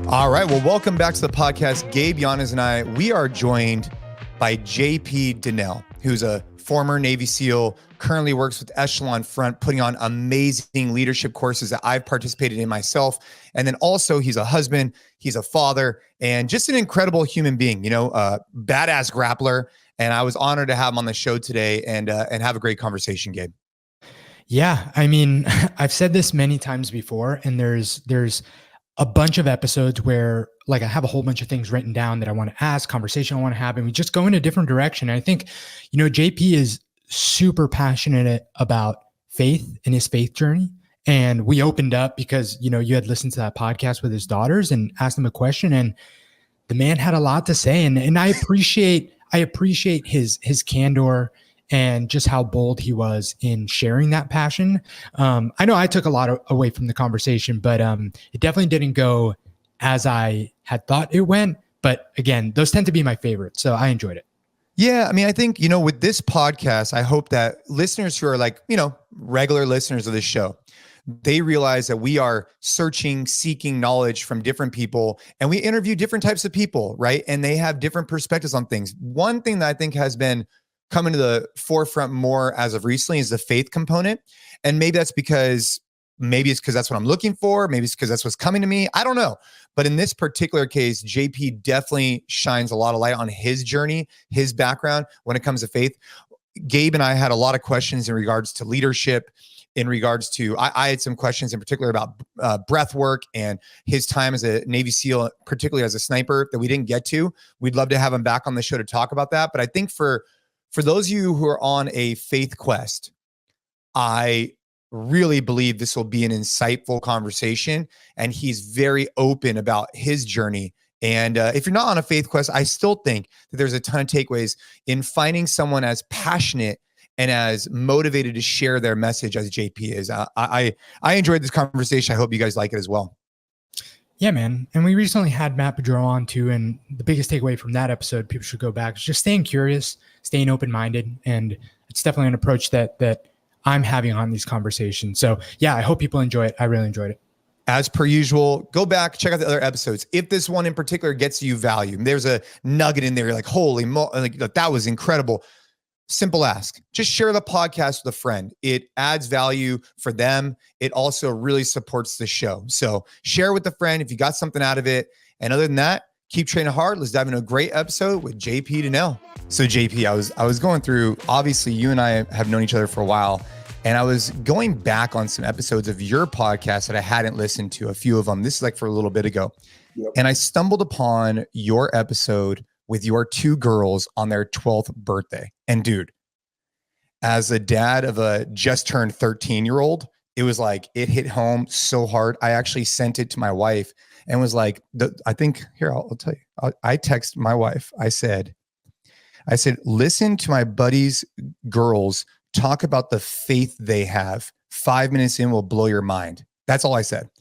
All right. Well, welcome back to the podcast. Gabe, Giannis, and I, we are joined by JP Dinnell, who's a former Navy SEAL, currently works with Echelon Front, putting on amazing leadership courses that I've participated in myself. And then also he's a husband, he's a father, and just an incredible human being, badass grappler. And I was honored to have him on the show today and have a great conversation, Gabe. Yeah. I mean, I've said this many times before, and there's a bunch of episodes where like I have a whole bunch of things written down that I want to ask, conversation I want to have, and we just go in a different direction. And I think, JP is super passionate about faith and his faith journey. And we opened up because, you had listened to that podcast with his daughters and asked him a question, and the man had a lot to say. And I appreciate his candor and just how bold he was in sharing that passion. I know I took a lot away from the conversation, but it definitely didn't go as I had thought it went. But again, those tend to be my favorites. So I enjoyed it. Yeah. I mean, I think, with this podcast, I hope that listeners who are like, regular listeners of this show, they realize that we are seeking knowledge from different people, and we interview different types of people, right? And they have different perspectives on things. One thing that I think has been coming to the forefront more as of recently is the faith component. And maybe it's because that's what I'm looking for. Maybe it's because that's what's coming to me. I don't know. But in this particular case, JP definitely shines a lot of light on his journey, his background when it comes to faith. Gabe and I had a lot of questions in regards to leadership, in regards to, I had some questions in particular about breath work and his time as a Navy SEAL, particularly as a sniper, that we didn't get to. We'd love to have him back on the show to talk about that. But I think for those of you who are on a faith quest, I really believe this will be an insightful conversation, and he's very open about his journey. And if you're not on a faith quest, I still think that there's a ton of takeaways in finding someone as passionate and as motivated to share their message as JP is. I enjoyed this conversation. I hope you guys like it as well. Yeah, man. And we recently had Matt Bedreau on too. And the biggest takeaway from that episode, people should go back, is just staying curious, staying open-minded. And it's definitely an approach that I'm having on these conversations. So yeah, I hope people enjoy it. I really enjoyed it. As per usual, go back, check out the other episodes. If this one in particular gets you value, there's a nugget in there, you're like, holy that was incredible. Simple ask. Just share the podcast with a friend. It adds value for them. It also really supports the show. So share with a friend if you got something out of it. And other than that, keep training hard. Let's dive into a great episode with JP Dinnell. So JP, I was going through, obviously you and I have known each other for a while, and I was going back on some episodes of your podcast that I hadn't listened to, a few of them. This is like for a little bit ago. Yep. And I stumbled upon your episode with your two girls on their 12th birthday. And dude, as a dad of a just turned 13-year-old, it was like, it hit home so hard. I actually sent it to my wife and was like, I think here, I'll tell you, I text my wife. I said, listen to my buddies' girls talk about the faith they have. 5 minutes in will blow your mind. That's all I said.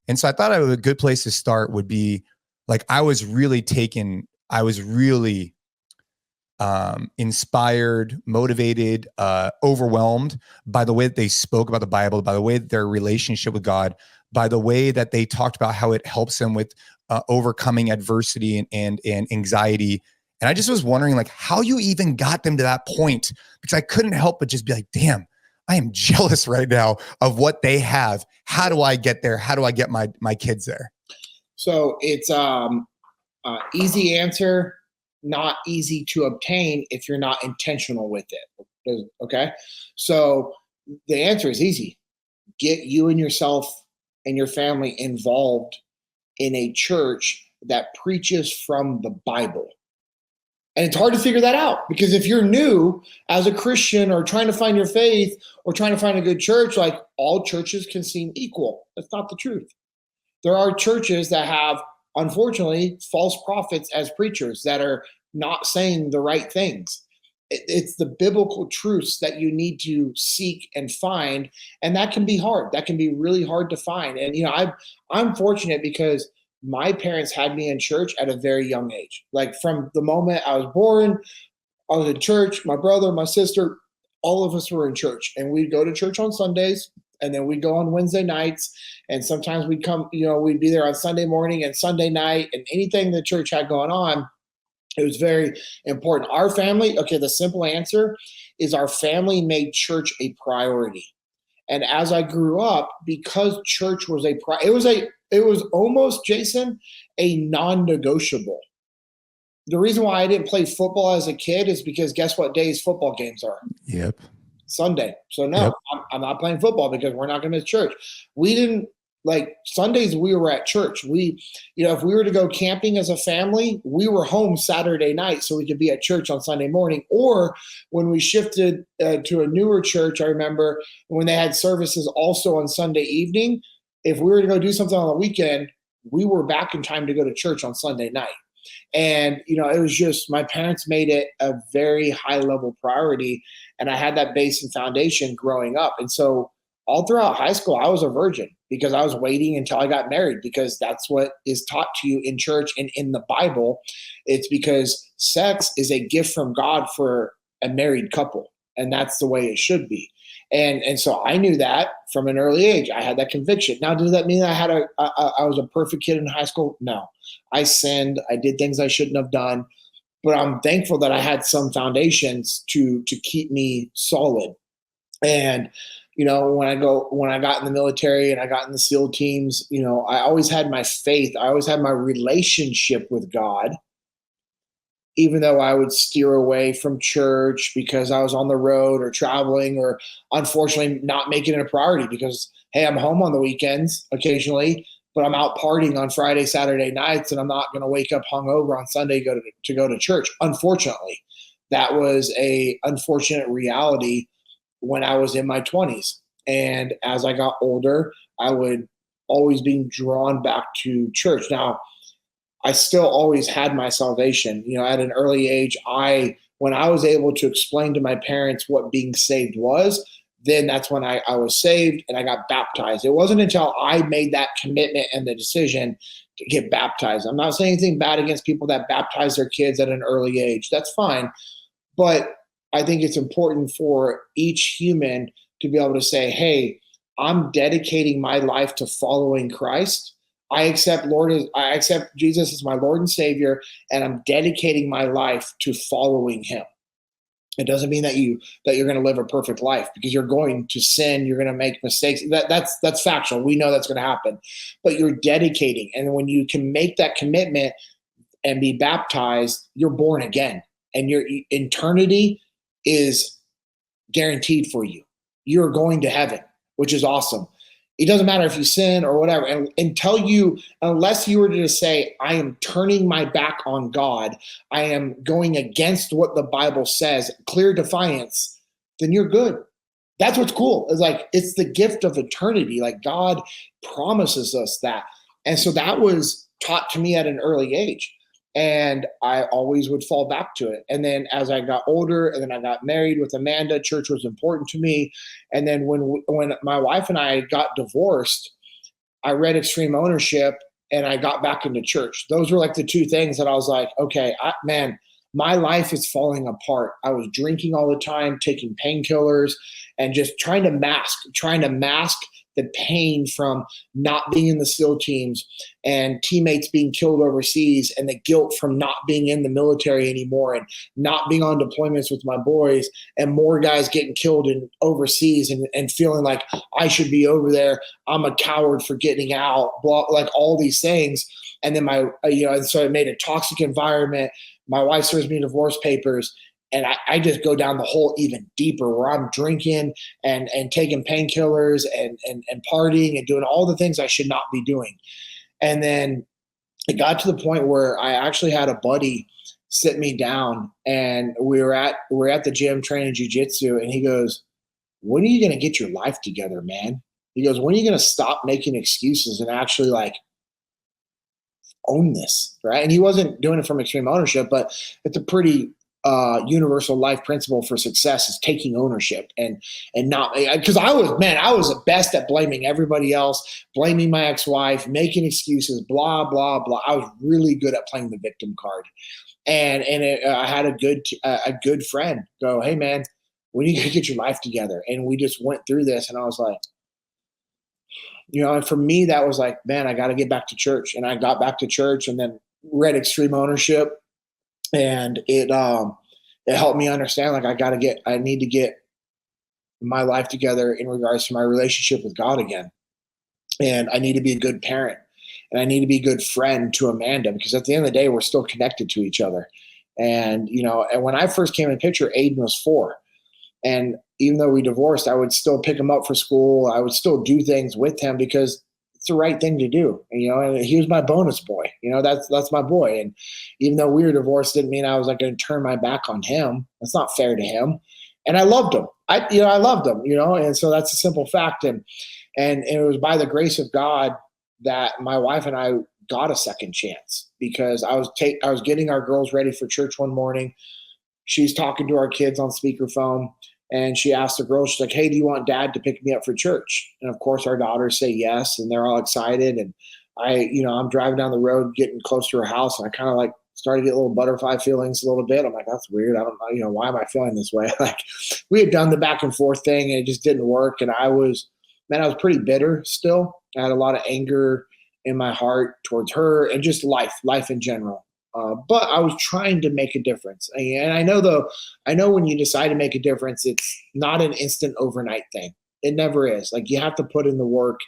And so I thought a good place to start would be like, I was really inspired, motivated, overwhelmed by the way that they spoke about the Bible, by the way that their relationship with God, by the way that they talked about how it helps them with overcoming adversity and anxiety. And I just was wondering like how you even got them to that point, because I couldn't help but just be like, damn, I am jealous right now of what they have. How do I get there? How do I get my kids there? So it's easy answer, not easy to obtain if you're not intentional with it. Okay. So the answer is easy. Get you and yourself and your family involved in a church that preaches from the Bible. And it's hard to figure that out, because if you're new as a Christian or trying to find your faith or trying to find a good church, like all churches can seem equal. That's not the truth. There are churches that have, unfortunately, false prophets as preachers that are not saying the right things. It's the biblical truths that you need to seek and find. And that can be hard. That can be really hard to find. And, I'm fortunate because my parents had me in church at a very young age. Like from the moment I was born, I was in church. My brother, my sister, all of us were in church, and we'd go to church on Sundays. And then we'd go on Wednesday nights, and sometimes we'd come, we'd be there on Sunday morning and Sunday night, and anything the church had going on, it was very important. Our family, okay, the simple answer is our family made church a priority. And as I grew up, because church was it was almost, Jason, a non-negotiable. The reason why I didn't play football as a kid is because guess what days football games are? Yep. Sunday. So no, I'm not playing football because we're not going to church. We didn't, like, Sundays we were at church. We, if we were to go camping as a family, we were home Saturday night so we could be at church on Sunday morning. Or when we shifted to a newer church, I remember when they had services also on Sunday evening, if we were to go do something on the weekend, we were back in time to go to church on Sunday night. And, it was just, my parents made it a very high level priority. And I had that base and foundation growing up. And so all throughout high school, I was a virgin because I was waiting until I got married, because that's what is taught to you in church and in the Bible. It's because sex is a gift from God for a married couple. And that's the way it should be. And so I knew that from an early age. I had that conviction. Now, does that mean I was a perfect kid in high school? No. I sinned. I did things I shouldn't have done. But I'm thankful that I had some foundations to keep me solid. And, when I got in the military and I got in the SEAL teams, I always had my faith. I always had my relationship with God, even though I would steer away from church because I was on the road or traveling, or unfortunately not making it a priority because, hey, I'm home on the weekends occasionally, but I'm out partying on Friday, Saturday nights, and I'm not going to wake up hungover on Sunday to go to church. Unfortunately, that was a unfortunate reality when I was in my 20s. And as I got older, I would always be drawn back to church. Now, I still always had my salvation. At an early age, when I was able to explain to my parents what being saved was, then that's when I was saved and I got baptized. It wasn't until I made that commitment and the decision to get baptized. I'm not saying anything bad against people that baptize their kids at an early age. That's fine. But I think it's important for each human to be able to say, hey, I'm dedicating my life to following Christ. I accept Jesus as my Lord and Savior, and I'm dedicating my life to following him. It doesn't mean that you're going to live a perfect life, because you're going to sin. You're going to make mistakes. That's factual. We know that's going to happen, but you're dedicating. And when you can make that commitment and be baptized, you're born again, and your eternity is guaranteed for you. You're going to heaven, which is awesome. It doesn't matter if you sin or whatever. And unless you were to say, I am turning my back on God, I am going against what the Bible says, clear defiance, then you're good. That's what's cool. It's the gift of eternity. Like, God promises us that. And so that was taught to me at an early age. And I always would fall back to it. And then as I got older, and then I got married with Amanda, church was important to me. And then when my wife and I got divorced, I read Extreme Ownership and I got back into church. Those were like the two things that I was like, okay, my life is falling apart. I was drinking all the time, taking painkillers, and just trying to mask the pain from not being in the SEAL teams and teammates being killed overseas, and the guilt from not being in the military anymore and not being on deployments with my boys, and more guys getting killed in overseas and feeling like I should be over there. I'm a coward for getting out, blah, like all these things. And then and so it made a toxic environment. My wife serves me divorce papers. And I just go down the hole even deeper, where I'm drinking and taking painkillers and partying and doing all the things I should not be doing. And then it got to the point where I actually had a buddy sit me down, and we were at the gym training jiu-jitsu, and he goes, when are you going to get your life together, man? He goes, when are you going to stop making excuses and actually own this, right? And he wasn't doing it from Extreme Ownership, but it's a pretty universal life principle for success is taking ownership and not, because I was the best at blaming everybody else, blaming my ex-wife, making excuses, blah, blah, blah. I was really good at playing the victim card. And I had a good friend go, hey man, we need to get your life together. And we just went through this. And I was like, and for me, that was like, man, I got to get back to church. And I got back to church and then read Extreme Ownership. And it helped me understand, like, I need to get my life together in regards to my relationship with God again. And I need to be a good parent, and I need to be a good friend to Amanda, because at the end of the day, we're still connected to each other. And, and when I first came in the picture, Aiden was 4. And even though we divorced, I would still pick him up for school. I would still do things with him because it's the right thing to do. And he was my bonus boy. That's my boy. And even though we were divorced, didn't mean I was like going to turn my back on him. That's not fair to him. And I loved him. I loved him, and so that's a simple fact. And it was by the grace of God that my wife and I got a second chance, because I was getting our girls ready for church one morning. She's talking to our kids on speakerphone, and she asked the girls, she's like, hey, do you want dad to pick me up for church? And of course our daughters say yes, and they're all excited. And I'm driving down the road, getting close to her house, and I kind of like started to get little butterfly feelings a little bit. I'm like, that's weird. I don't know, why am I feeling this way? Like, we had done the back and forth thing and it just didn't work. And I was pretty bitter still. I had a lot of anger in my heart towards her and just life in general. But I was trying to make a difference. And I know when you decide to make a difference, it's not an instant overnight thing. It never is. Like, you have to put in the work.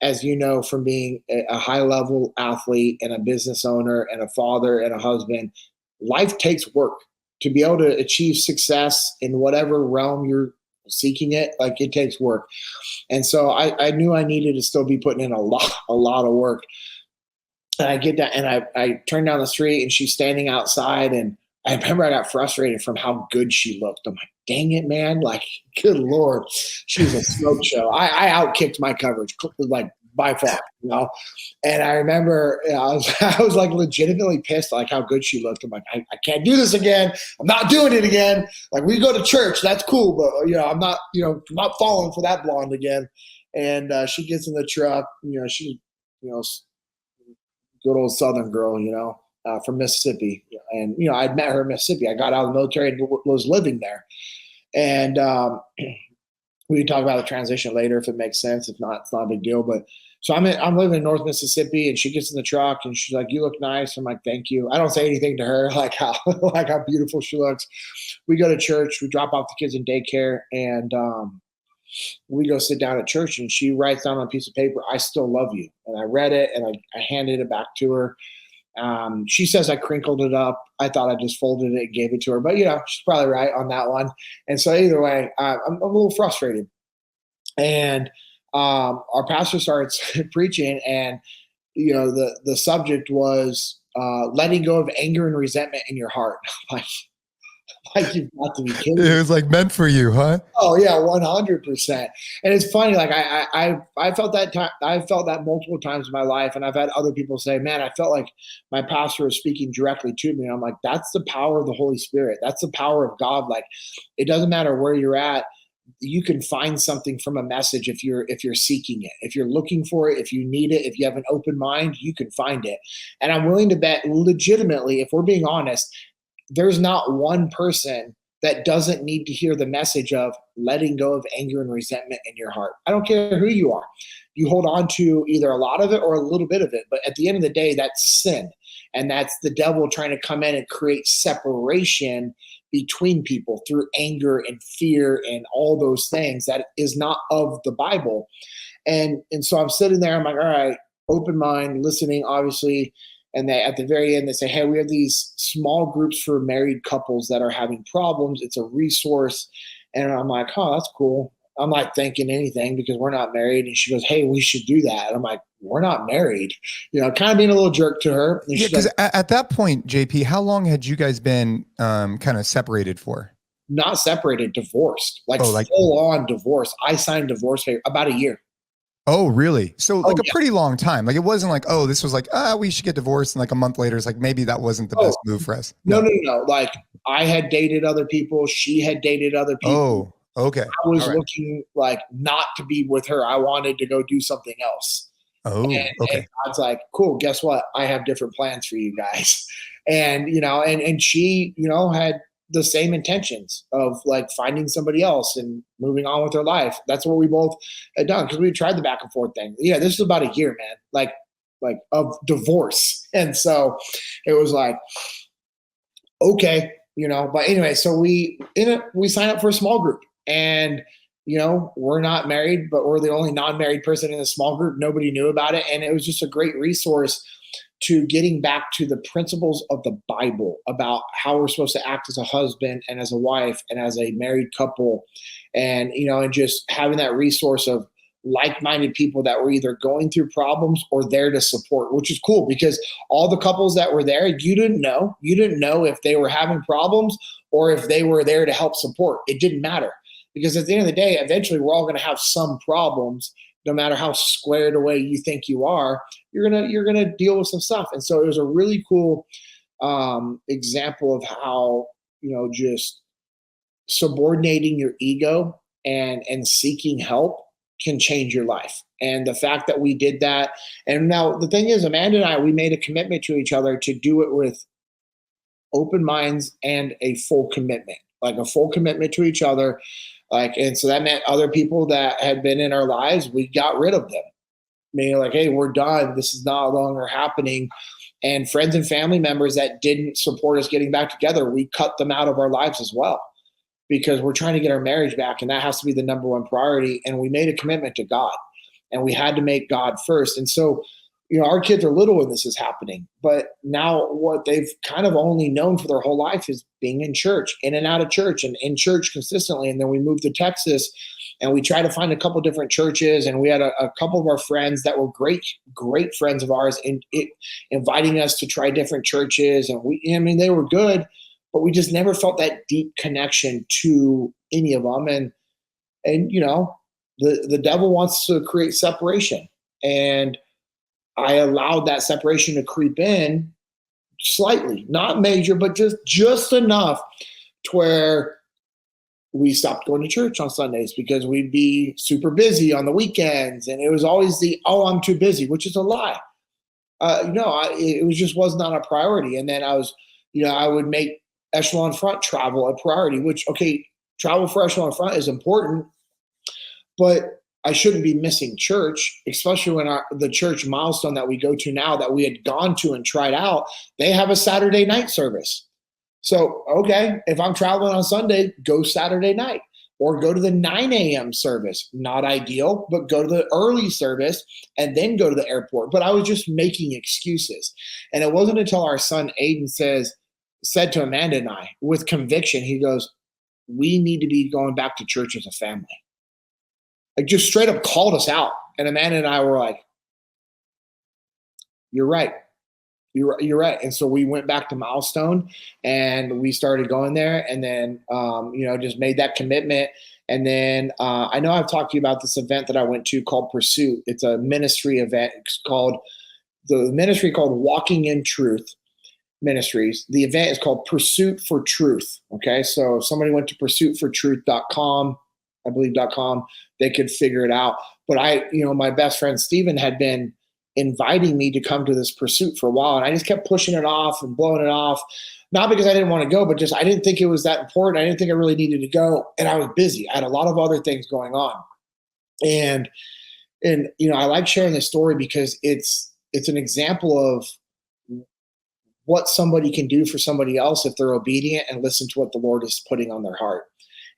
As you know, from being a high-level athlete and a business owner and a father and a husband, life takes work. To be able to achieve success in whatever realm you're seeking it, like, it takes work. And so I knew I needed to still be putting in a lot of work. And I get that, and I turn down the street, and she's standing outside, and I remember I got frustrated from how good she looked. I'm like, dang it, man. Like, good Lord. She was a smoke show. I outkicked my coverage, like, by far, And I remember I was like legitimately pissed, like, how good she looked. I'm like, I can't do this again. I'm not doing it again. Like, we go to church. That's cool. But, I'm not falling for that blonde again. And she gets in the truck. She, good old Southern girl, from Mississippi. And, I'd met her in Mississippi. I got out of the military and was living there. And we can talk about the transition later if it makes sense. If not, it's not a big deal. But so I'm living in North Mississippi, and she gets in the truck and she's like, you look nice. I'm like, thank you. I don't say anything to her, like how beautiful she looks. We go to church, we drop off the kids in daycare, and we go sit down at church, and she writes down on a piece of paper, I still love you. And I read it, and I handed it back to her. She says I crinkled it up. I thought I just folded it and gave it to her, but she's probably right on that one. And so either way, I'm a little frustrated. And our pastor starts preaching, and the subject was letting go of anger and resentment in your heart. Like, you've got to be kidding me. It was like meant for you, huh? Oh yeah, 100%. And it's funny, like I felt that time. I felt that multiple times in my life, and I've had other people say, "Man, I felt like my pastor was speaking directly to me." And I'm like, "That's the power of the Holy Spirit. That's the power of God." Like, it doesn't matter where you're at. You can find something from a message if you're seeking it, if you're looking for it, if you need it, if you have an open mind, you can find it. And I'm willing to bet, legitimately, if we're being honest, there's not one person that doesn't need to hear the message of letting go of anger and resentment in your heart. I don't care who you are. You hold on to either a lot of it or a little bit of it. But at the end of the day, that's sin. And that's the devil trying to come in and create separation between people through anger and fear and all those things that is not of the Bible. And so I'm sitting there, I'm like, all right, open mind, listening, obviously. And they, at the very end, they say, hey, we have these small groups for married couples that are having problems. It's a resource. And I'm like, oh, that's cool. I'm not thinking anything because we're not married. And she goes, hey, we should do that. And I'm like, we're not married, kind of being a little jerk to her. And yeah, because at that point, JP, how long had you guys been kind of separated for? Not separated, divorced, like full on divorce. I signed divorce paper about a year. Oh, really? So a pretty long time. Like, it wasn't like, oh, this was like, we should get divorced. And like a month later, it's like, maybe that wasn't the best move for us. No. Like, I had dated other people. She had dated other people. Oh, okay. I was looking like not to be with her. I wanted to go do something else. Oh, okay. And I was like, cool, guess what? I have different plans for you guys. And, and she, had the same intentions of like finding somebody else and moving on with their life. That's what we both had done, because we tried the back and forth thing. Yeah, this was about a year, man, like of divorce. And so it was like, okay, but anyway, so we signed up for a small group, and we're not married, but we're the only non-married person in the small group. Nobody knew about it. And it was just a great resource to getting back to the principles of the Bible about how we're supposed to act as a husband and as a wife and as a married couple. And, and just having that resource of like-minded people that were either going through problems or there to support, which is cool, because all the couples that were there, you didn't know if they were having problems or if they were there to help support. It didn't matter, because at the end of the day, eventually we're all going to have some problems. No matter how squared away you think you are, you're gonna deal with some stuff. And so it was a really cool example of how just subordinating your ego and seeking help can change your life. And the fact that we did that, and now the thing is, Amanda and I, we made a commitment to each other to do it with open minds and a full commitment, like a full commitment to each other. And so that meant other people that had been in our lives, we got rid of them. Meaning like, hey, we're done. This is no longer happening. And friends and family members that didn't support us getting back together, we cut them out of our lives as well, because we're trying to get our marriage back. And that has to be the number one priority. And we made a commitment to God, and we had to make God first. And so, our kids are little when this is happening, but now what they've kind of only known for their whole life is being in church, in and out of church, and in church consistently. And then we moved to Texas, and we tried to find a couple different churches, and we had a couple of our friends that were great friends of ours, inviting us to try different churches. And they were good, but we just never felt that deep connection to any of them. And the devil wants to create separation, and I allowed that separation to creep in slightly, not major, but just enough to where we stopped going to church on Sundays because we'd be super busy on the weekends. And it was always I'm too busy, which is a lie. It was not a priority. And then I would make Echelon Front travel a priority, which, okay, travel for Echelon Front is important, but I shouldn't be missing church, especially when the church milestone that we go to now, that we had gone to and tried out, they have a Saturday night service. So, okay, if I'm traveling on Sunday, go Saturday night, or go to the 9 a.m. service. Not ideal, but go to the early service and then go to the airport. But I was just making excuses. And it wasn't until our son Aiden said to Amanda and I with conviction, he goes, we need to be going back to church as a family. Like, just straight up called us out. And Amanda and I were like, you're right. You're right. And so we went back to Milestone, and we started going there, and then, just made that commitment. And then I know I've talked to you about this event that I went to called Pursuit. It's a ministry event. It's called Walking in Truth Ministries. The event is called Pursuit for Truth. Okay. So if somebody went to pursuitfortruth.com, I believe .com, they could figure it out. But my best friend Steven had been inviting me to come to this pursuit for a while, and I just kept pushing it off and blowing it off, not because I didn't want to go, but just I didn't think it was that important. I didn't think I really needed to go, and I was busy. I had a lot of other things going on, and I like sharing this story because it's an example of what somebody can do for somebody else if they're obedient and listen to what the Lord is putting on their heart.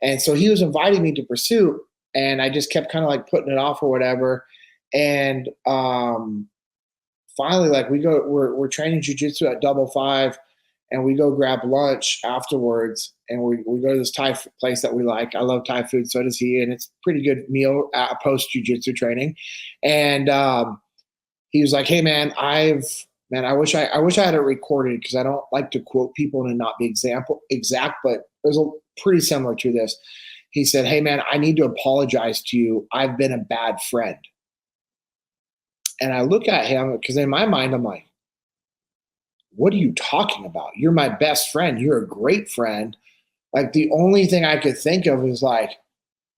And so he was inviting me to Pursuit, and I just kept kind of like putting it off or whatever. And finally, like we're training jiu-jitsu at 5, and we go grab lunch afterwards, and we go to this Thai place that we like. I love Thai food, so does he, and it's a pretty good meal post jiu-jitsu training. And he was like, "Hey, man, I wish I had it recorded, because I don't like to quote people and not be exact, but it was pretty similar to this." He said, "Hey, man, I need to apologize to you. I've been a bad friend." And I look at him, because in my mind, I'm like, what are you talking about? You're my best friend. You're a great friend. Like, the only thing I could think of is like,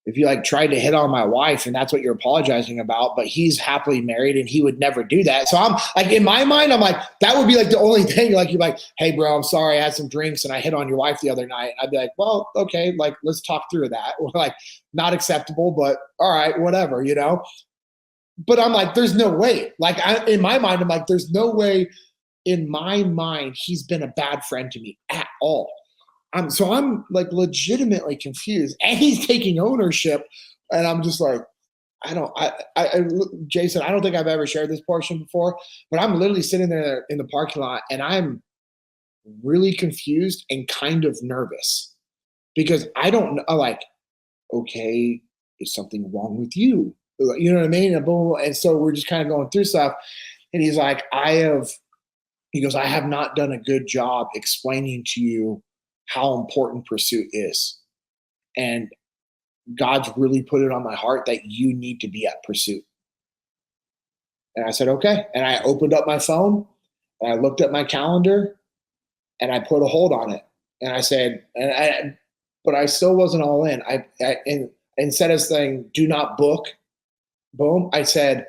if you like tried to hit on my wife and that's what you're apologizing about, but he's happily married and he would never do that. So I'm like, in my mind, I'm like, that would be like the only thing. Like, you're like, hey bro, I'm sorry, I had some drinks and I hit on your wife the other night. I'd be like, well, okay, like let's talk through that. Or like, not acceptable, but all right, whatever, you know? But I'm like, there's no way. Like in my mind, I'm like, there's no way in my mind he's been a bad friend to me at all. So I'm like legitimately confused, and he's taking ownership, and I'm just like, Jason, I don't think I've ever shared this portion before, but I'm literally sitting there in the parking lot, and I'm really confused and kind of nervous because I don't know, like, okay, is something wrong with you? You know what I mean? And so we're just kind of going through stuff, and he's like, he goes, I have not done a good job explaining to you how important pursuit is. And God's really put it on my heart that you need to be at pursuit. And I said, okay. And I opened up my phone and I looked at my calendar and I put a hold on it. And I said, but I still wasn't all in. And instead of saying, do not book, boom, I said,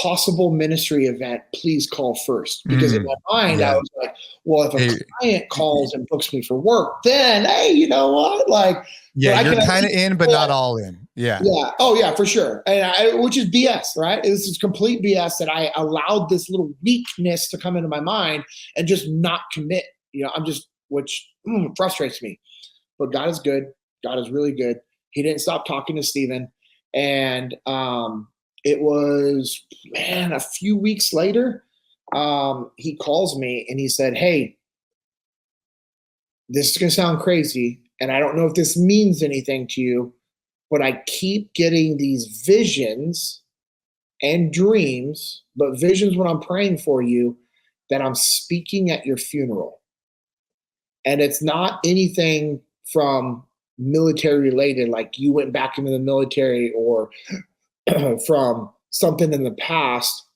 possible ministry event, please call first. Because in my mind, I was like, well, if a client calls and books me for work, then, hey, you know what? Like, yeah, you're kind of in, but not all in. Yeah. Yeah. Oh, yeah, for sure. And which is BS, right? This is complete BS that I allowed this little weakness to come into my mind and just not commit. You know, which frustrates me. But God is good. God is really good. He didn't stop talking to Stephen. And, it was, man, a few weeks later, he calls me and he said, hey, this is going to sound crazy, and I don't know if this means anything to you, but I keep getting these visions and dreams, but visions when I'm praying for you, that I'm speaking at your funeral. And it's not anything from military related, like you went back into the military or from something in the past,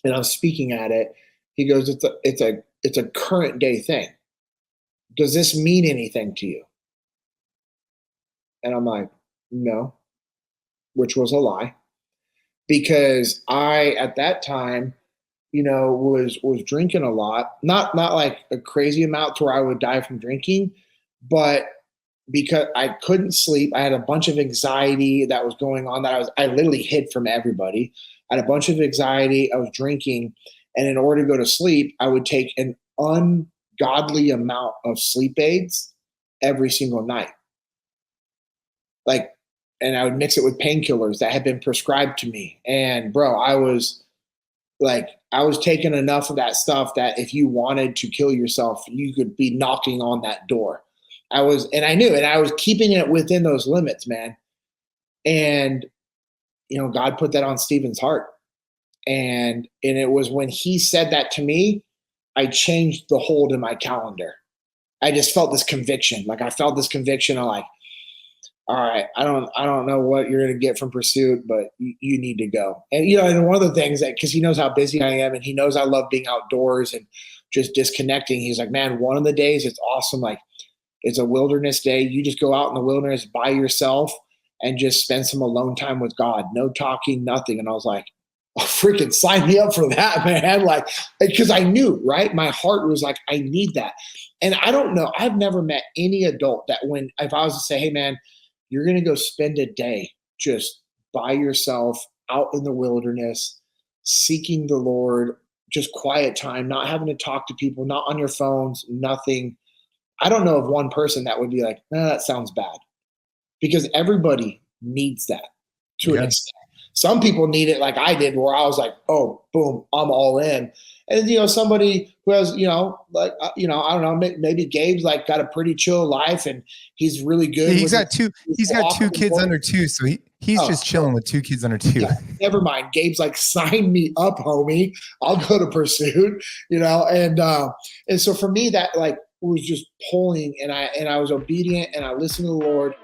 and I'm speaking at it. He goes, it's a current day thing. Does this mean anything to you? And I'm like, no, which was a lie, because I, at that time, you know, was drinking a lot, not like a crazy amount to where I would die from drinking, but because I couldn't sleep. I had a bunch of anxiety that was going on that I literally hid from everybody. I had a bunch of anxiety. I was drinking. And in order to go to sleep, I would take an ungodly amount of sleep aids every single night. Like, and I would mix it with painkillers that had been prescribed to me. And bro, I was taking enough of that stuff that if you wanted to kill yourself, you could be knocking on that door. I knew, and I was keeping it within those limits, man. And, you know, God put that on Stephen's heart. And it was when he said that to me, I changed the hold in my calendar. I just felt this conviction. Like I felt this conviction of like, all right, I don't know what you're going to get from pursuit, but you need to go. And, you know, and one of the things that, cause he knows how busy I am and he knows I love being outdoors and just disconnecting. He's like, man, one of the days it's awesome. Like, it's a wilderness day. You just go out in the wilderness by yourself and just spend some alone time with God. No talking, nothing. And I was like, oh, freaking sign me up for that, man. Like, because I knew, right? My heart was like, I need that. And I don't know. I've never met any adult that if I was to say, hey, man, you're going to go spend a day just by yourself out in the wilderness, seeking the Lord, just quiet time, not having to talk to people, not on your phones, nothing. I don't know of one person that would be like, no, that sounds bad, because everybody needs that to an extent. Some people need it like I did, where I was like, oh, boom, I'm all in. And, you know, somebody who has, you know, like, you know, I don't know, maybe Gabe's like got a pretty chill life and he's really good. He's got two kids under 2. So he's just chilling with 2 kids under 2. Yeah, never mind. Gabe's like, sign me up, homie. I'll go to pursuit, you know? And so for me, that like was just pulling, and I was obedient and I listened to the Lord.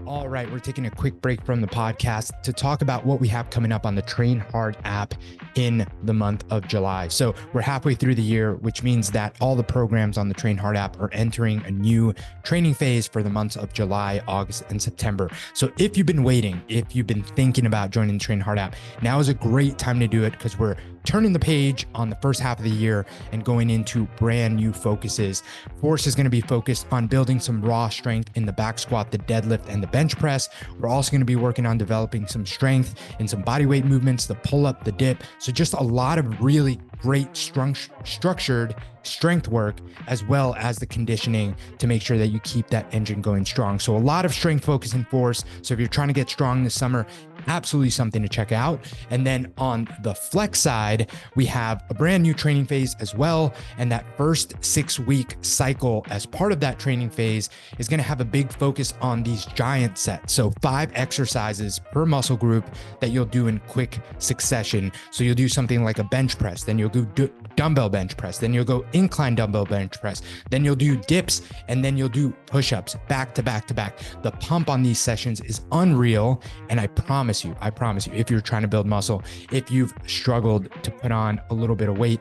All right, we're taking a quick break from the podcast to talk about what we have coming up on the Train Hard app in the month of July. So we're halfway through the year, which means that all the programs on the Train Hard app are entering a new training phase for the months of July, August, and September. So if you've been waiting, if you've been thinking about joining the Train Hard app, now is a great time to do it because we're turning the page on the first half of the year and going into brand new focuses. Force is going to be focused on building some raw strength in the back squat, the deadlift, and the bench press. We're also going to be working on developing some strength in some body weight movements, the pull up, the dip. So just a lot of really great structured strength work, as well as the conditioning to make sure that you keep that engine going strong. So a lot of strength focus and force. So if you're trying to get strong this summer, absolutely something to check out. And then on the flex side, we have a brand new training phase as well. And that first 6-week cycle as part of that training phase is going to have a big focus on these giant sets. So 5 exercises per muscle group that you'll do in quick succession. So you'll do something like a bench press, then you'll do dumbbell bench press, then you'll go incline dumbbell bench press, then you'll do dips, and then you'll do push-ups back to back to back. The pump on these sessions is unreal. And I promise you, if you're trying to build muscle, if you've struggled to put on a little bit of weight,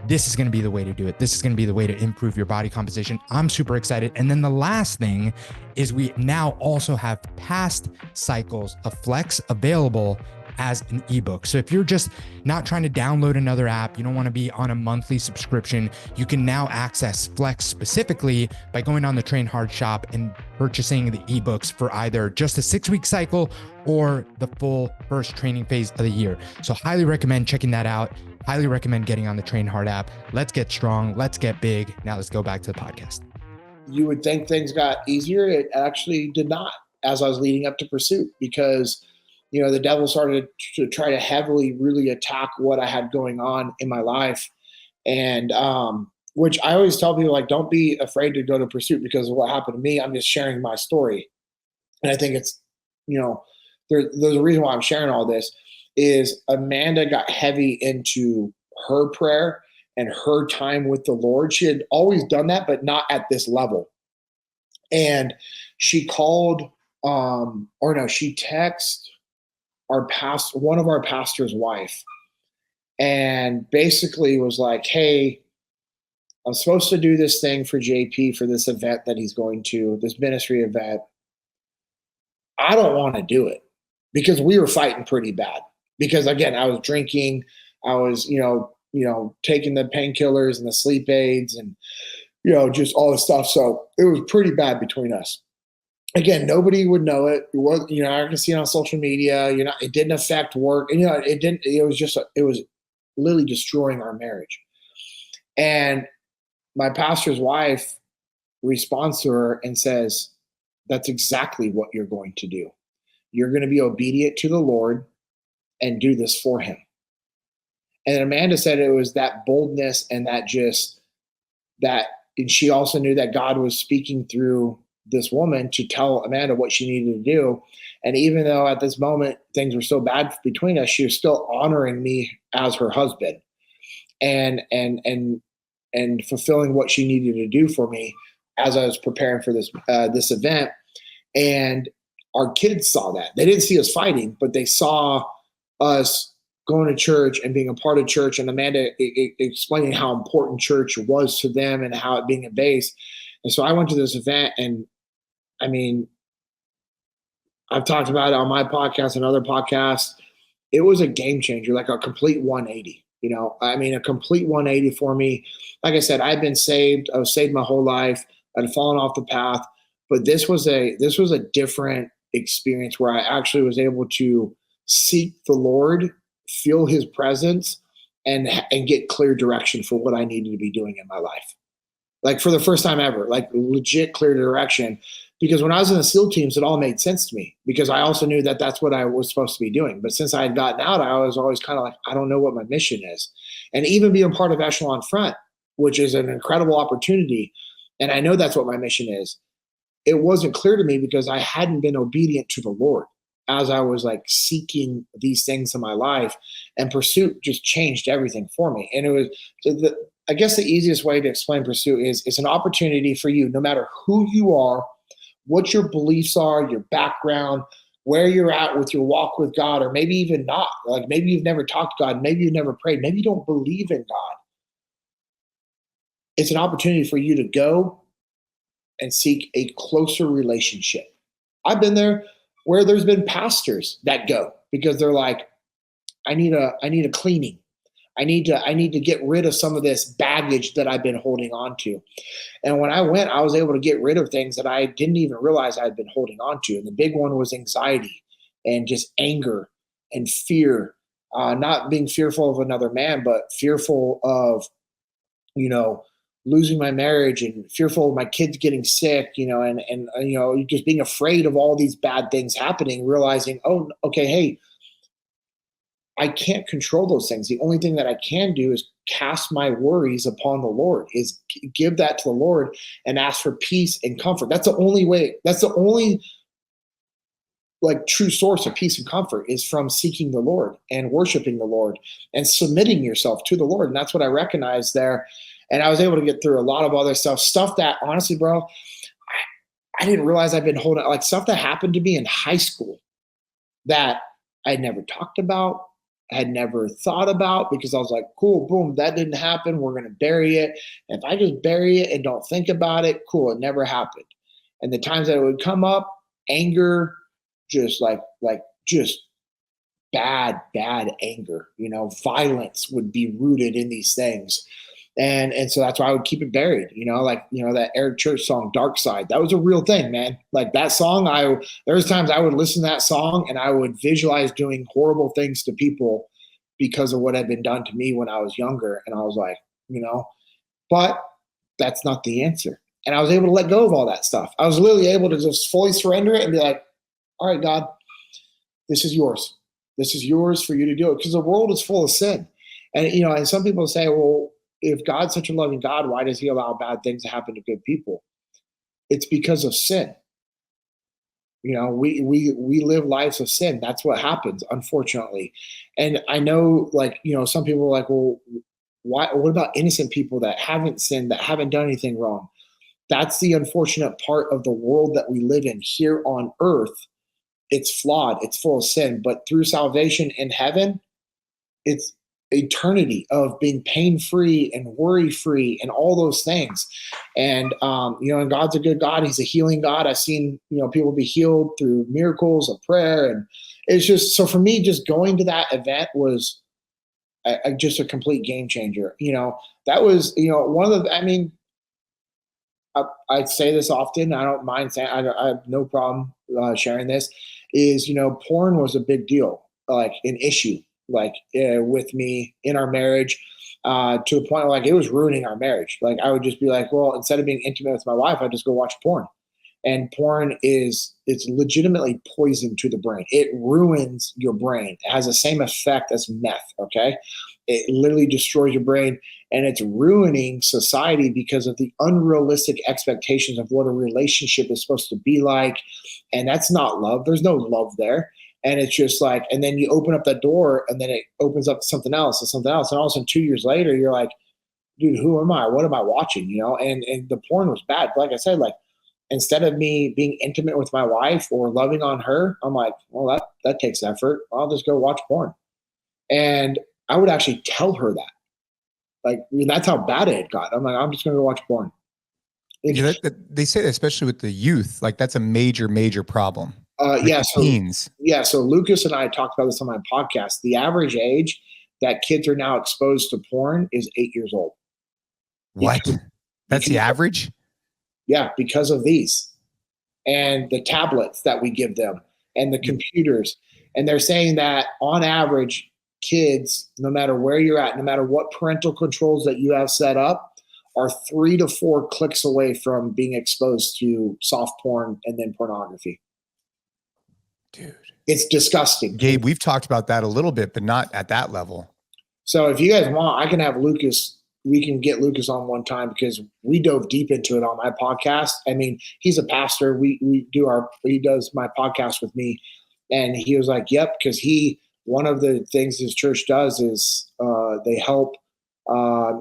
this is going to be the way to do it. This is going to be the way to improve your body composition. I'm super excited. And then the last thing is we now also have past cycles of Flex available as an ebook. So if you're just not trying to download another app, you don't want to be on a monthly subscription, you can now access Flex specifically by going on the Train Hard shop and purchasing the ebooks for either just a 6-week cycle or the full first training phase of the year. So highly recommend checking that out. Highly recommend getting on the Train Hard app. Let's get strong. Let's get big. Now let's go back to the podcast. You would think things got easier. It actually did not as I was leading up to Pursuit, because the devil started to try to heavily really attack what I had going on in my life. And which I always tell people, like, don't be afraid to go to Pursuit because of what happened to me. I'm just sharing my story. And I think it's, there's a reason why I'm sharing all this is Amanda got heavy into her prayer and her time with the Lord. She had always done that, but not at this level. And she called, she texted one of our pastor's wife, and basically was like, hey, I'm supposed to do this thing for JP for this event that he's going to, this ministry event. I don't want to do it, because we were fighting pretty bad. Because again, I was drinking, I was, taking the painkillers and the sleep aids and, just all this stuff. So it was pretty bad between us. Again, nobody would know it. It was, I can see it on social media. It didn't affect work. And, it didn't, it was literally destroying our marriage. And my pastor's wife responds to her and says, that's exactly what you're going to do. You're going to be obedient to the Lord and do this for him. And Amanda said it was that boldness and and she also knew that God was speaking through this woman to tell Amanda what she needed to do. And even though at this moment things were so bad between us, she was still honoring me as her husband and fulfilling what she needed to do for me as I was preparing for this event. And our kids saw that. They didn't see us fighting, but they saw us going to church and being a part of church, and Amanda explaining how important church was to them and how it being a base. And so I went to this event, and I mean, I've talked about it on my podcast and other podcasts. It was a game changer, like a complete 180, a complete 180 for me. Like I said, I've been saved. I was saved my whole life. I'd fallen off the path, but this was a different experience where I actually was able to seek the Lord, feel his presence, and get clear direction for what I needed to be doing in my life. Like for the first time ever, like legit clear direction. Because when I was in the SEAL teams, it all made sense to me, because I also knew that that's what I was supposed to be doing. But since I had gotten out, I was always kind of like, I don't know what my mission is. And even being part of Echelon Front, which is an incredible opportunity, and I know that's what my mission is, it wasn't clear to me because I hadn't been obedient to the Lord as I was like seeking these things in my life. And Pursuit just changed everything for me. And it was, I guess the easiest way to explain Pursuit is it's an opportunity for you, no matter who you are, what your beliefs are, your background, where you're at with your walk with God, or maybe even not. Like maybe you've never talked to God, maybe you've never prayed, maybe you don't believe in God. It's an opportunity for you to go and seek a closer relationship. I've been there where there's been pastors that go because they're like, I need a cleaning. I need to get rid of some of this baggage that I've been holding on to. And when I went, I was able to get rid of things that I didn't even realize I'd been holding on to. And the big one was anxiety and just anger and fear, not being fearful of another man, but fearful of, losing my marriage and fearful of my kids getting sick, and just being afraid of all these bad things happening, realizing, oh, okay, hey, I can't control those things. The only thing that I can do is cast my worries upon the Lord, is give that to the Lord and ask for peace and comfort. That's the only way. That's the only true source of peace and comfort, is from seeking the Lord and worshiping the Lord and submitting yourself to the Lord. And that's what I recognized there. And I was able to get through a lot of other stuff that honestly, bro, I didn't realize I've been holding, like stuff that happened to me in high school that I'd never talked about, had never thought about, because I was like, cool, boom, that didn't happen. We're going to bury it. And if I just bury it and don't think about it, cool, it never happened. And the times that it would come up, anger, just just bad anger, violence would be rooted in these things. And so that's why I would keep it buried, that Eric Church song, Dark Side, that was a real thing, man. Like that song, there was times I would listen to that song and I would visualize doing horrible things to people because of what had been done to me when I was younger. And I was like, but that's not the answer. And I was able to let go of all that stuff. I was literally able to just fully surrender it and be like, all right, God, this is yours. This is yours for you to do it, because the world is full of sin. And, and some people say, well, if God's such a loving God, why does he allow bad things to happen to good people? It's because of sin. We live lives of sin. That's what happens, unfortunately. And I know, some people are like, well, what about innocent people that haven't sinned, that haven't done anything wrong? That's the unfortunate part of the world that we live in here on earth. It's flawed. It's full of sin. But through salvation in heaven, it's eternity of being pain-free and worry-free and all those things. And, and God's a good God. He's a healing God. I've seen, people be healed through miracles of prayer. And it's just, so for me, just going to that event was just a complete game changer. That was, one of the, I say this often. I don't mind saying, I have no problem sharing this, is, porn was a big deal, like an issue, with me in our marriage, to the point where it was ruining our marriage. I would just be like, well, instead of being intimate with my wife, I'd just go watch porn. And porn it's legitimately poison to the brain. It ruins your brain. It has the same effect as meth. Okay. It literally destroys your brain, and it's ruining society because of the unrealistic expectations of what a relationship is supposed to be like. And that's not love. There's no love there. And it's just and then you open up that door, and then it opens up to something else and something else. And all of a sudden, 2 years later, you're like, dude, who am I? What am I watching? And the porn was bad. Like I said, instead of me being intimate with my wife or loving on her, I'm like, well, that takes effort. I'll just go watch porn. And I would actually tell her that. That's how bad it had got. I'm like, I'm just going to go watch porn. They say that especially with the youth, that's a major problem. Teens. Yeah. So Lucas and I talked about this on my podcast. The average age that kids are now exposed to porn is 8 years old. What? That's the average? Yeah, because of these and the tablets that we give them and the computers. And they're saying that on average, kids, no matter where you're at, no matter what parental controls that you have set up, are 3 to 4 clicks away from being exposed to soft porn and then pornography. Dude, it's disgusting. Gabe, we've talked about that a little bit, but not at that level. So if you guys want, I can have Lucas. We can get Lucas on one time, because we dove deep into it on my podcast. He's a pastor. He does my podcast with me, and he was like, yep, because one of the things his church does is they help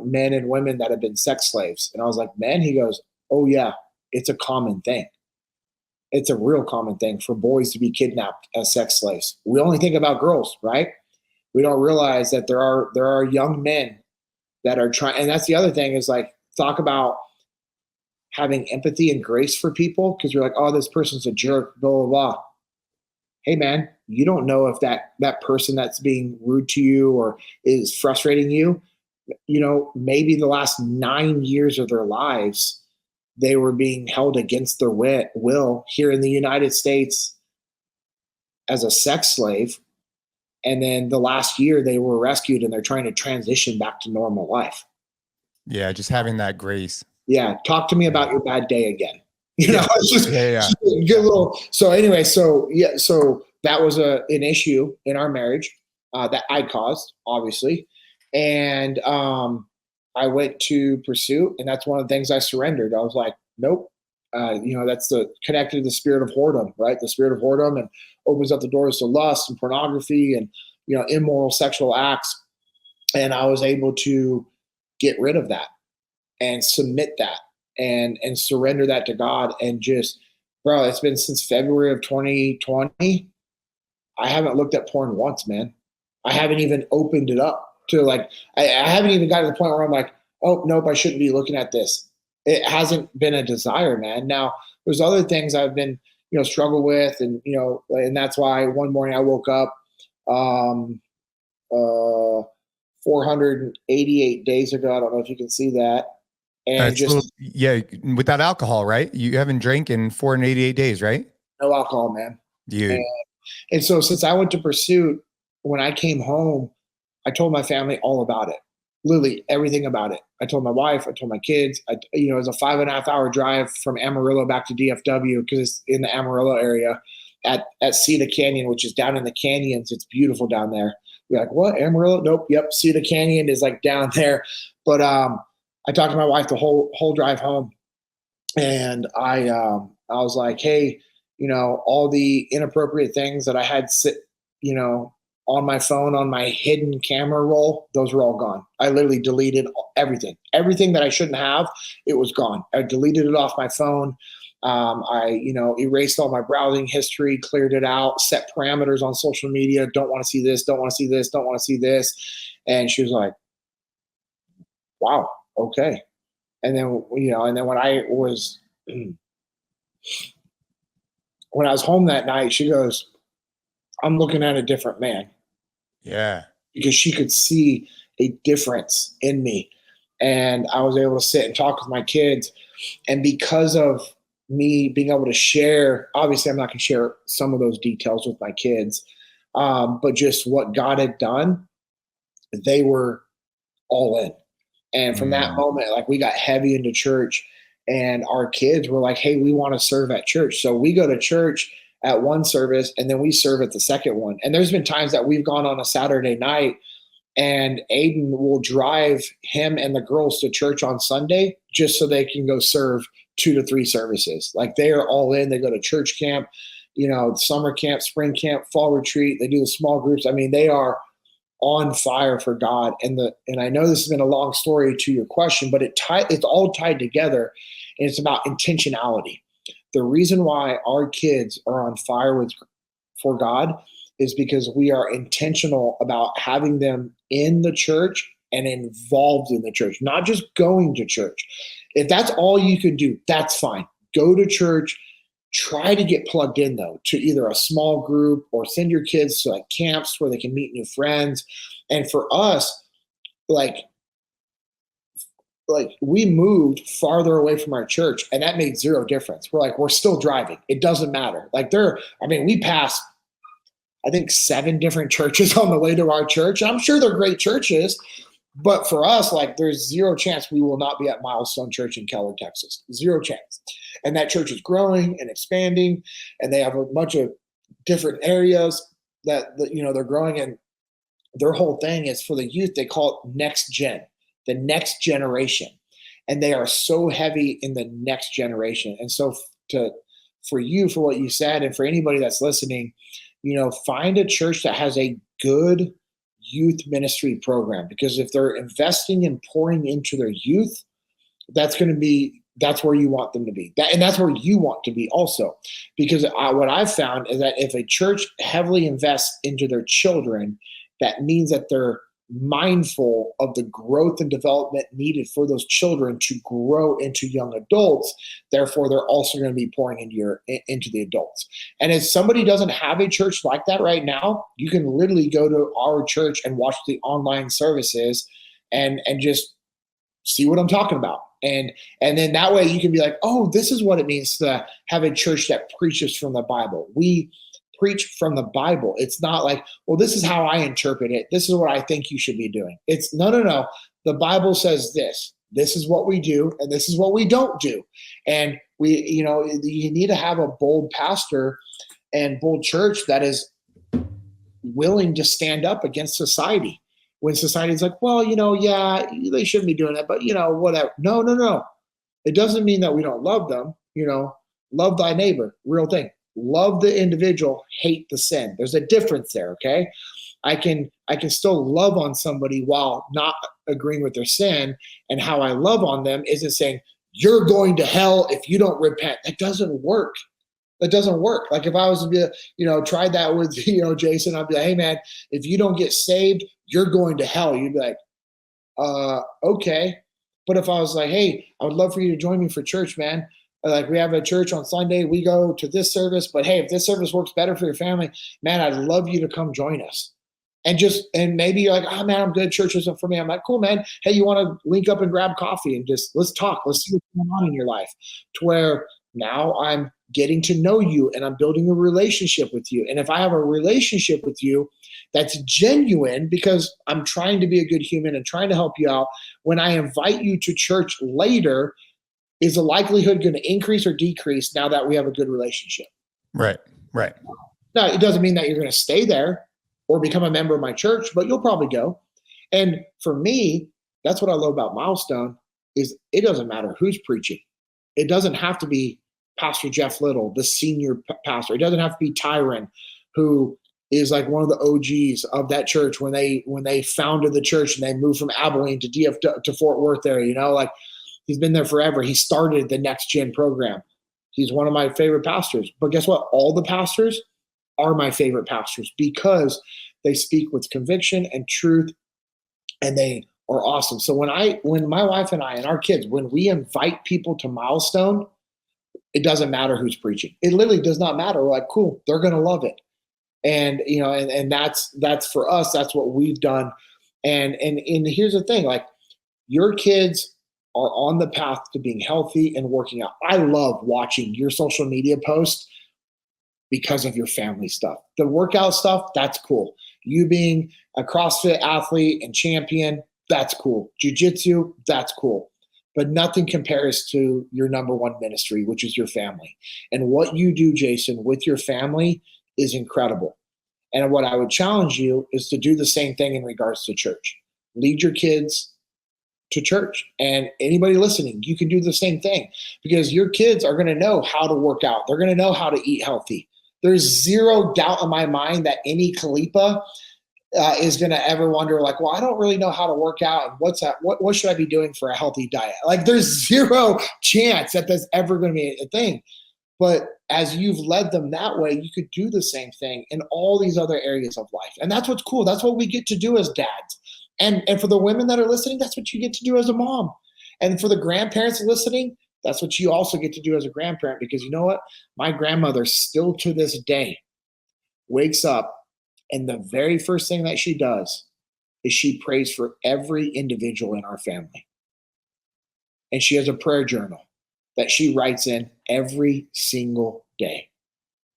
men and women that have been sex slaves. And I was like, man, he goes, oh yeah, it's a common thing. It's a real common thing for boys to be kidnapped as sex slaves. We only think about girls, right? We don't realize that there are young men that are trying. And that's the other thing is like, talk about having empathy and grace for people, because you're like, oh, this person's a jerk, blah, blah, blah. Hey, man, you don't know if that person that's being rude to you or is frustrating you, maybe the last 9 years of their lives, they were being held against their will here in the United States as a sex slave. And then the last year they were rescued and they're trying to transition back to normal life. Yeah. Just having that grace. Yeah. Talk to me about your bad day again. It's just, Yeah. just get a little. So anyway, so that was an issue in our marriage that I caused, obviously. And I went to pursue, and that's one of the things I surrendered. I was like, nope. That's connected to the spirit of whoredom, right? The spirit of whoredom, and opens up the doors to lust and pornography and, immoral sexual acts. And I was able to get rid of that and submit that and surrender that to God. And just, bro, it's been since February of 2020. I haven't looked at porn once, man. I haven't even opened it up to like, I haven't even gotten to the point where I'm like, oh, nope, I shouldn't be looking at this. It hasn't been a desire, man. Now, there's other things I've been, struggle with. And, and that's why one morning I woke up 488 days ago. I don't know if you can see that. And without alcohol, right? You haven't drank in 488 days, right? No alcohol, man. Dude. And so since I went to Pursuit, when I came home, I told my family all about it. Literally everything about it. I told my wife, I told my kids, it was a 5.5 hour drive from Amarillo back to DFW because it's in the Amarillo area at Cedar Canyon, which is down in the canyons. It's beautiful down there. You're like, what, Amarillo? Nope. Yep. Cedar Canyon is like down there. But I talked to my wife the whole drive home, and I was like, hey, all the inappropriate things that I had on my phone, on my hidden camera roll, those were all gone. I literally deleted everything that I shouldn't have. It was gone. I deleted it off my phone. I erased all my browsing history, cleared it out, set parameters on social media. Don't want to see this. Don't want to see this. Don't want to see this. And she was like, wow. Okay. And then, when I was home that night, she goes, I'm looking at a different man. Yeah. Because she could see a difference in me. And I was able to sit and talk with my kids. And because of me being able to share, obviously I'm not going to share some of those details with my kids, but just what God had done, they were all in. And from that moment, like, we got heavy into church, and our kids were like, hey, we want to serve at church. So we go to church at one service, and then we serve at the second one. And there's been times that we've gone on a Saturday night, and Aiden will drive him and the girls to church on Sunday just so they can go serve 2 to 3 services. Like, they are all in. They go to church camp, summer camp, spring camp, fall retreat. They do the small groups. I mean, they are on fire for God. And I know this has been a long story to your question, but it's all tied together, and it's about intentionality. The reason why our kids are on fire for God is because we are intentional about having them in the church and involved in the church, not just going to church. If that's all you can do, that's fine. Go to church. Try to get plugged in, though, to either a small group or send your kids to like camps where they can meet new friends. And for us, like we moved farther away from our church, and that made zero difference. We're still driving. It doesn't matter. We passed, I think, 7 different churches on the way to our church. I'm sure they're great churches, but for us, there's zero chance we will not be at Milestone Church in Keller, Texas. Zero chance. And that church is growing and expanding, and they have a bunch of different areas that they're growing. And their whole thing is for the youth. They call it next gen, the next generation. And they are so heavy in the next generation. And so for what you said, and for anybody that's listening, find a church that has a good youth ministry program, because if they're investing and pouring into their youth, that's going to be that's where you want them to be. And that's where you want to be also. Because what I've found is that if a church heavily invests into their children, that means that they're mindful of the growth and development needed for those children to grow into young adults. Therefore, they're also going to be pouring into the adults. And if somebody doesn't have a church like that right now, you can literally go to our church and watch the online services and just see what I'm talking about. And then that way you can be like, oh, this is what it means to have a church that preaches from the Bible. We preach from the Bible. It's not like, well, this is how I interpret it. This is what I think you should be doing. It's no. The Bible says this. This is what we do, and this is what we don't do. And you need to have a bold pastor and bold church that is willing to stand up against society. When society's like, well, yeah, they shouldn't be doing that, but whatever. No. It doesn't mean that we don't love them. Love thy neighbor, real thing. Love the individual, hate the sin. There's a difference there, okay? I can still love on somebody while not agreeing with their sin, and how I love on them isn't saying, you're going to hell if you don't repent. That doesn't work. That doesn't work. Like if I was to be, tried that with, Jason, I'd be like, hey man, if you don't get saved, you're going to hell. You'd be like, okay. But if I was like, hey, I would love for you to join me for church, man. Like we have a church on Sunday, we go to this service, but hey, if this service works better for your family, man, I'd love you to come join us. And maybe you're like, oh man, I'm good. Church isn't for me. I'm like, cool, man. Hey, you want to link up and grab coffee and just let's talk. Let's see what's going on in your life. To where now I'm getting to know you and I'm building a relationship with you. And if I have a relationship with you that's genuine, because I'm trying to be a good human and trying to help you out, when I invite you to church later, is the likelihood going to increase or decrease now that we have a good relationship? Right. Now, it doesn't mean that you're going to stay there or become a member of my church, but you'll probably go. And for me, that's what I love about Milestone is it doesn't matter who's preaching. It doesn't have to be Pastor Jeff Little, the senior pastor. It doesn't have to be Tyron, who is like one of the OGs of that church when they founded the church and they moved from Abilene to DF to Fort Worth area. Like he's been there forever. He started the Next Gen program. He's one of my favorite pastors. But guess what? All the pastors are my favorite pastors because they speak with conviction and truth, and they are awesome. So when my wife and I and our kids, when we invite people to Milestone, it doesn't matter who's preaching. It literally does not matter. We're like, cool, they're going to love it. And, and that's for us, that's what we've done. And here's the thing, like your kids are on the path to being healthy and working out. I love watching your social media posts because of your family stuff. The workout stuff, that's cool. You being a CrossFit athlete and champion, that's cool. Jiu-Jitsu, that's cool. But nothing compares to your number one ministry, which is your family. And what you do, Jason, with your family is incredible. And what I would challenge you is to do the same thing in regards to church. Lead your kids to church. And anybody listening, you can do the same thing because your kids are going to know how to work out. They're going to know how to eat healthy. There's zero doubt in my mind that any Khalipa is going to ever wonder, like, well, I don't really know how to work out. And what should I be doing for a healthy diet? Like there's zero chance that that's ever going to be a thing. But as you've led them that way, you could do the same thing in all these other areas of life. And that's what's cool. That's what we get to do as dads. And for the women that are listening, that's what you get to do as a mom. And for the grandparents listening, that's what you also get to do as a grandparent, because you know what? My grandmother still to this day wakes up and the very first thing that she does is she prays for every individual in our family. And she has a prayer journal that she writes in every single day.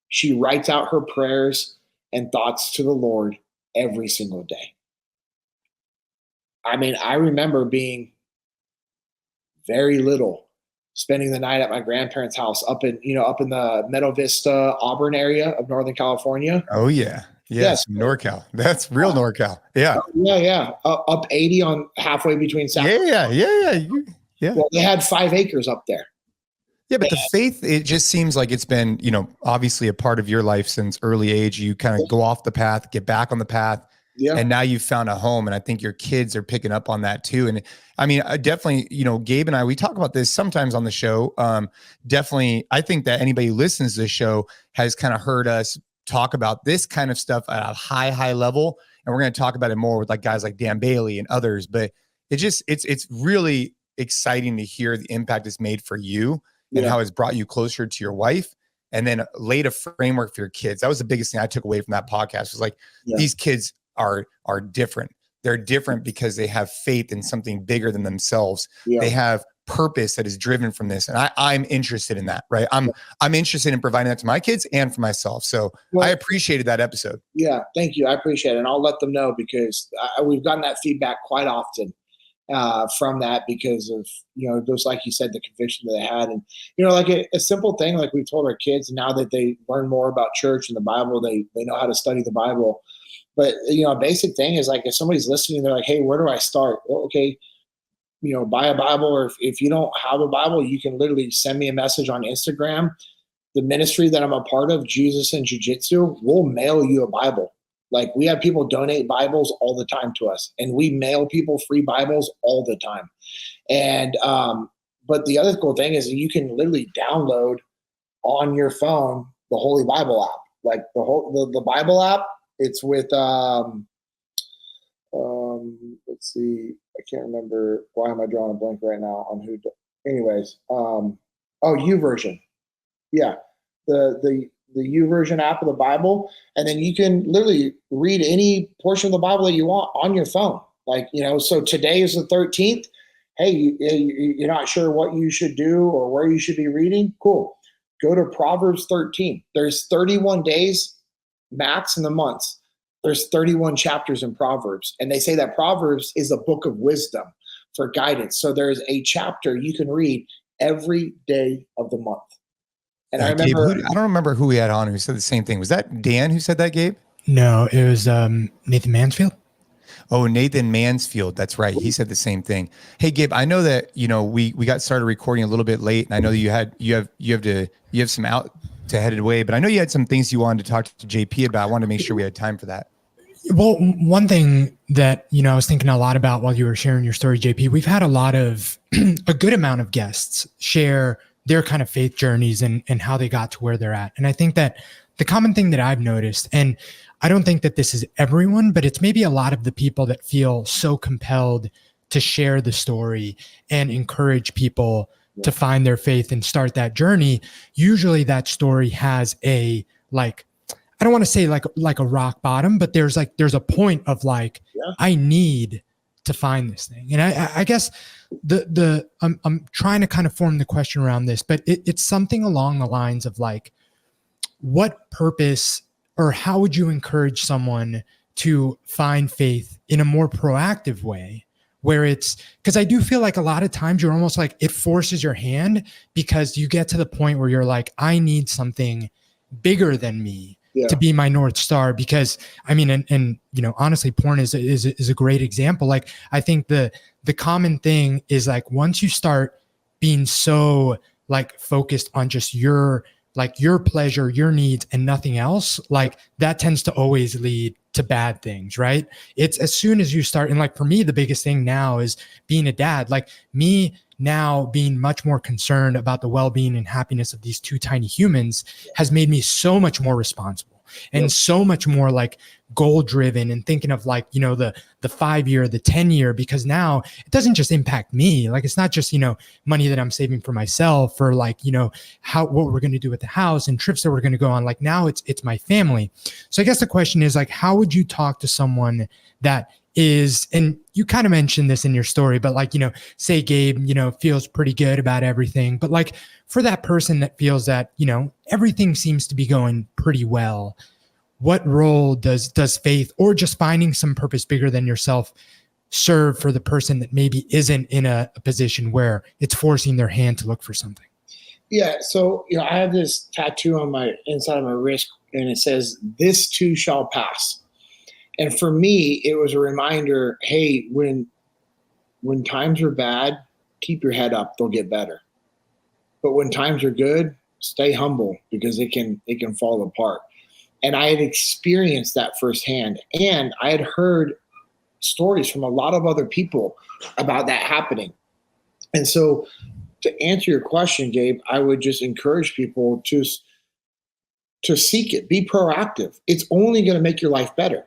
She writes out her prayers and thoughts to the Lord every single day. I mean, I remember being very little, spending the night at my grandparents' house up in the Meadow Vista, Auburn area of Northern California. Oh yeah. Yes. NorCal. That's real NorCal. Yeah. Yeah. Up 80 on halfway between South. Yeah. Well, they had 5 acres up there. Yeah, but the faith, it just seems like it's been, obviously a part of your life since early age. You kind of go off the path, get back on the path. Yeah. And now you've found a home, and I think your kids are picking up on that too. And I mean, I definitely, Gabe and I, we talk about this sometimes on the show. Definitely, I think that anybody who listens to the show has kind of heard us talk about this kind of stuff at a high level. And we're going to talk about it more with like guys like Dan Bailey and others, but it's really exciting to hear the impact it's made for you and how it's brought you closer to your wife, and then laid a framework for your kids. That was the biggest thing I took away from that podcast, was like, these kids are different. They're different because they have faith in something bigger than themselves. They have purpose that is driven from this. And I'm interested in that, right? I'm interested in providing that to my kids and for myself. So I appreciated that episode. Yeah. Thank you. I appreciate it. And I'll let them know, because we've gotten that feedback quite often from that, because of, just like you said, the conviction that they had. And, like a simple thing, like we've told our kids, now that they learn more about church and the Bible, they know how to study the Bible. But, a basic thing is, like, if somebody's listening, they're like, hey, where do I start? Well, okay, buy a Bible, or if you don't have a Bible, you can literally send me a message on Instagram. The ministry that I'm a part of, Jesus and Jiu-Jitsu, will mail you a Bible. Like, we have people donate Bibles all the time to us, and we mail people free Bibles all the time. And, but the other cool thing is that you can literally download on your phone the Holy Bible app, like the Bible app. It's with, let's see, I can't remember. Why am I drawing a blank right now on who? Anyways, YouVersion. Yeah, the YouVersion app of the Bible, and then you can literally read any portion of the Bible that you want on your phone. Like, so today is the 13th. Hey, you're not sure what you should do or where you should be reading? Cool. Go to Proverbs 13. There's 31 days max in the months. There's 31 chapters in Proverbs. And they say that Proverbs is a book of wisdom for guidance. So there's a chapter you can read every day of the month. And I remember, Gabe, I don't remember who we had on who said the same thing. Was that Dan who said that, Gabe? No, it was Nathan Mansfield. Oh, Nathan Mansfield. That's right. He said the same thing. Hey, Gabe, I know that, we got started recording a little bit late, and I know that you have some out to head away, but I know you had some things you wanted to talk to JP about. I wanted to make sure we had time for that. Well, one thing that, I was thinking a lot about while you were sharing your story, JP, we've had a good amount of guests share their kind of faith journeys and how they got to where they're at. And I think that the common thing that I've noticed, and I don't think that this is everyone, but it's maybe a lot of the people that feel so compelled to share the story and encourage people to find their faith and start that journey. Usually that story has I don't want to say like a rock bottom, but there's a point of I need to find this thing. And I guess I'm trying to kind of form the question around this, but it's something along the lines of what purpose, or how would you encourage someone to find faith in a more proactive way, where it's, because I do feel like a lot of times you're almost like it forces your hand, because you get to the point where you're like, I need something bigger than me to be my North Star. Because I mean, and honestly, porn is a great example. Like, I think the common thing is once you start being so focused on just your pleasure, your needs, and nothing else, that tends to always lead to bad things, right? It's as soon as you start, and for me, the biggest thing now is being a dad, me now being much more concerned about the well-being and happiness of these two tiny humans has made me so much more responsible and so much more goal driven, and thinking of the 5 year, the 10 year, because now it doesn't just impact me. It's not just, money that I'm saving for myself, or what we're going to do with the house and trips that we're going to go on. Now it's my family. So I guess the question is how would you talk to someone that is, and you kind of mentioned this in your story, but say Gabe, feels pretty good about everything, but for that person that feels that, everything seems to be going pretty well, what role does faith, or just finding some purpose bigger than yourself, serve for the person that maybe isn't in a position where it's forcing their hand to look for something? Yeah. So, I have this tattoo on my inside of my wrist, and it says, "This too shall pass." And for me, it was a reminder, hey, when times are bad, keep your head up, they'll get better. But when times are good, stay humble, because it can fall apart. And I had experienced that firsthand. And I had heard stories from a lot of other people about that happening. And so to answer your question, Gabe, I would just encourage people to seek it, be proactive. It's only going to make your life better.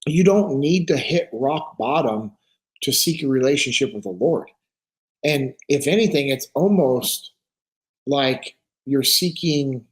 You don't need to hit rock bottom to seek a relationship with the Lord. And if anything, it's almost like you're seeking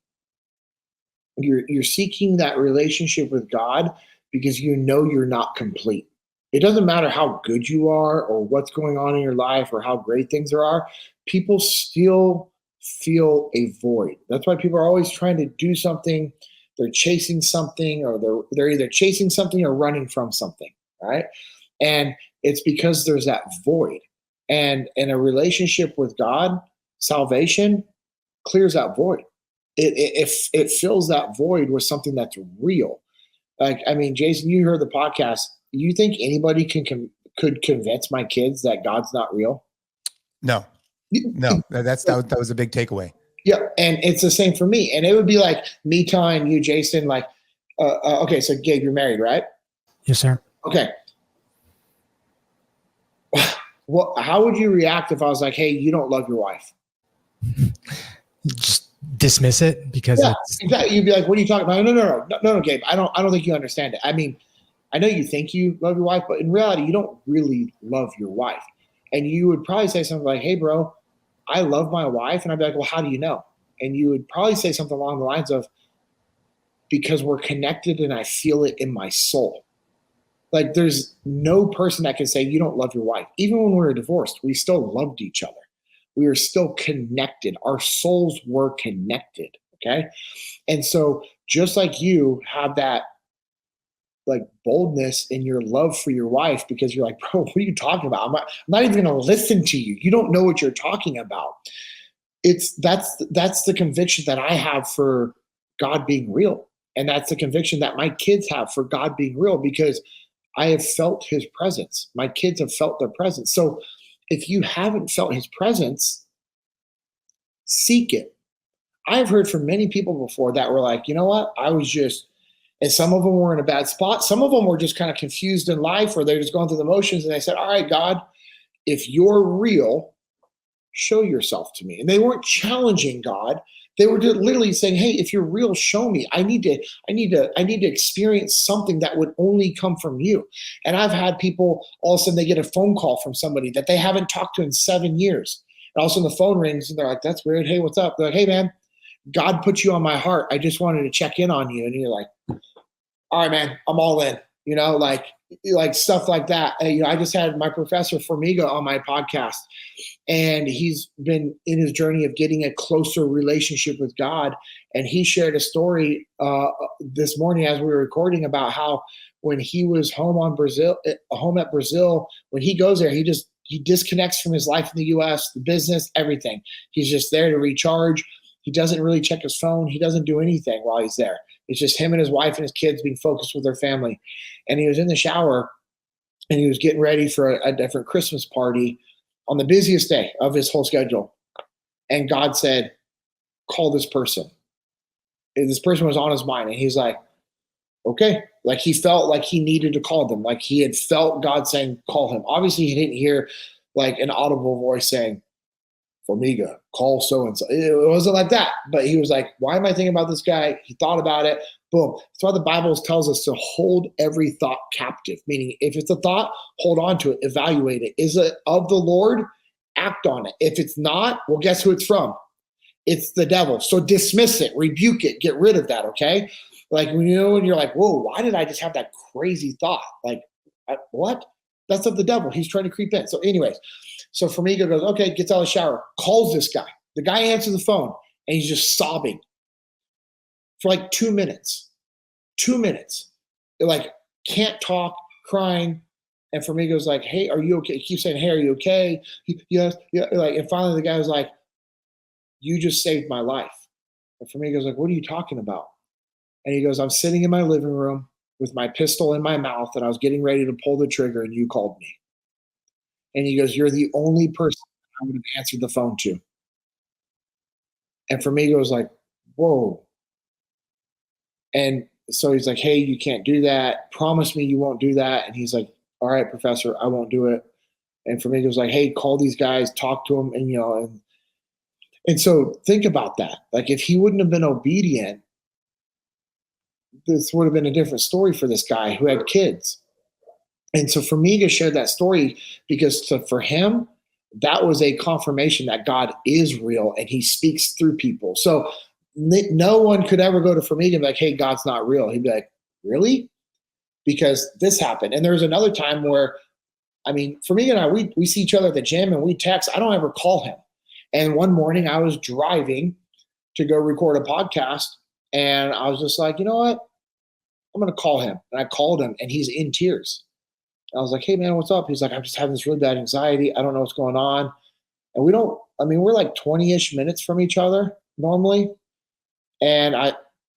that relationship with God because you know you're not complete. It doesn't matter how good you are or what's going on in your life or how great things are. People still feel a void. That's why people are always trying to do something. They're chasing something, or they're either chasing something or running from something, right? And it's because there's that void. And in a relationship with God, salvation clears that void. It fills that void with something that's real. Like, I mean, Jason, you heard the podcast. You think anybody could convince my kids that God's not real? No. That was a big takeaway. Yeah, and it's the same for me. And it would be like me telling you, Jason, like, okay, so Gabe, you're married, right? Yes, sir. Okay. Well, how would you react if I was like, hey, you don't love your wife? Just dismiss it because exactly. You'd be like, what are you talking about? No, Gabe. I don't think you understand it. I mean, I know you think you love your wife, but in reality, you don't really love your wife. And you would probably say something like, hey, bro, I love my wife. And I'd be like, well, how do you know? And you would probably say something along the lines of, because we're connected and I feel it in my soul. Like, there's no person that can say you don't love your wife. Even when we were divorced, we still loved each other. We were still connected. Our souls were connected. Okay. And so just like you have that like boldness in your love for your wife, because you're like, bro, what are you talking about? I'm not even going to listen to you. You don't know what you're talking about. That's the conviction that I have for God being real. And that's the conviction that my kids have for God being real, because I have felt his presence. My kids have felt their presence. So if you haven't felt his presence, seek it. I've heard from many people before that were like, you know what? I was just, and some of them were in a bad spot. Some of them were just kind of confused in life, or they're just going through the motions. And they said, all right, God, if you're real, show yourself to me. And they weren't challenging God. They were literally saying, hey, if you're real, show me. I need to experience something that would only come from you. And I've had people, all of a sudden they get a phone call from somebody that they haven't talked to in 7 years. And all of a sudden the phone rings and they're like, that's weird. Hey, what's up? They're like, hey man, God put you on my heart. I just wanted to check in on you. And you're like, all right, man, I'm all in, like stuff like that. I just had my professor Formiga on my podcast, and he's been in his journey of getting a closer relationship with God. And he shared a story this morning as we were recording about how when he was home at Brazil, when he goes there, he disconnects from his life in the US, the business, everything. He's just there to recharge. He doesn't really check his phone. He doesn't do anything while he's there. It's just him and his wife and his kids being focused with their family. And he was in the shower and he was getting ready for a different Christmas party on the busiest day of his whole schedule. And God said, call this person. And this person was on his mind. And he's like, okay. Like he felt like he needed to call them. Like he had felt God saying, call him. Obviously he didn't hear like an audible voice saying, Formiga, call so-and-so. It wasn't like that. But he was like, why am I thinking about this guy? He thought about it. Boom. That's why the Bible tells us to hold every thought captive, meaning if it's a thought, hold on to it, evaluate it. Is it of the Lord? Act on it. If it's not, well, guess who it's from? It's the devil. So dismiss it, rebuke it, get rid of that, okay? Like, when you're like, whoa, why did I just have that crazy thought? Like, what? That's of the devil. He's trying to creep in. So anyways, so Formiga goes, okay, gets out of the shower, calls this guy. The guy answers the phone, and he's just sobbing for like 2 minutes. 2 minutes. They're like, can't talk, crying. And Formiga's like, hey, are you okay? He keeps saying, hey, are you okay? Yes. Yeah. Like, and finally the guy was like, you just saved my life. And Formiga's like, what are you talking about? And he goes, I'm sitting in my living room with my pistol in my mouth, and I was getting ready to pull the trigger, and you called me. And he goes, you're the only person I would have answered the phone to. And Formiga was like, whoa. And so he's like, hey, you can't do that. Promise me you won't do that. And he's like, all right, professor, I won't do it. And for me, it was like, hey, call these guys, talk to them. And, and so think about that. Like, if he wouldn't have been obedient, this would have been a different story for this guy who had kids. And so for me to share that story, because for him, that was a confirmation that God is real and he speaks through people. So no one could ever go to Famiga and be like, hey, God's not real. He'd be like, really? Because this happened. And there was another time where, Famiga and I, we see each other at the gym and we text. I don't ever call him. And one morning I was driving to go record a podcast and I was just like, you know what? I'm going to call him. And I called him and he's in tears. I was like, hey man, what's up? He's like, I'm just having this really bad anxiety. I don't know what's going on. And we're like 20-ish minutes from each other normally. And I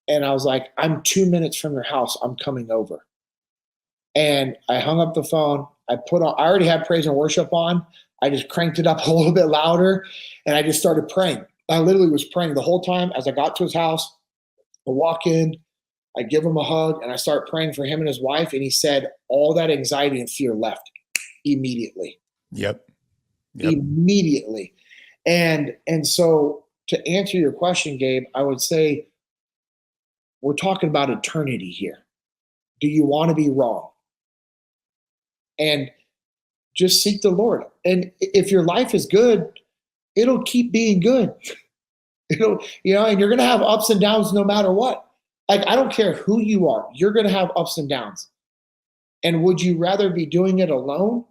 was like, I'm 2 minutes from your house. I'm coming over. And I hung up the phone. I already had praise and worship on. I just cranked it up a little bit louder and I just started praying. I literally was praying the whole time. As I got to his house, I walk in, I give him a hug, and I start praying for him and his wife. And he said all that anxiety and fear left immediately. Yep. Immediately. And so to answer your question, Gabe, I would say we're talking about eternity here. Do you want to be wrong? And just seek the Lord. And if your life is good, it'll keep being good. And you're going to have ups and downs no matter what. Like, I don't care who you are. You're going to have ups and downs. And would you rather be doing it alone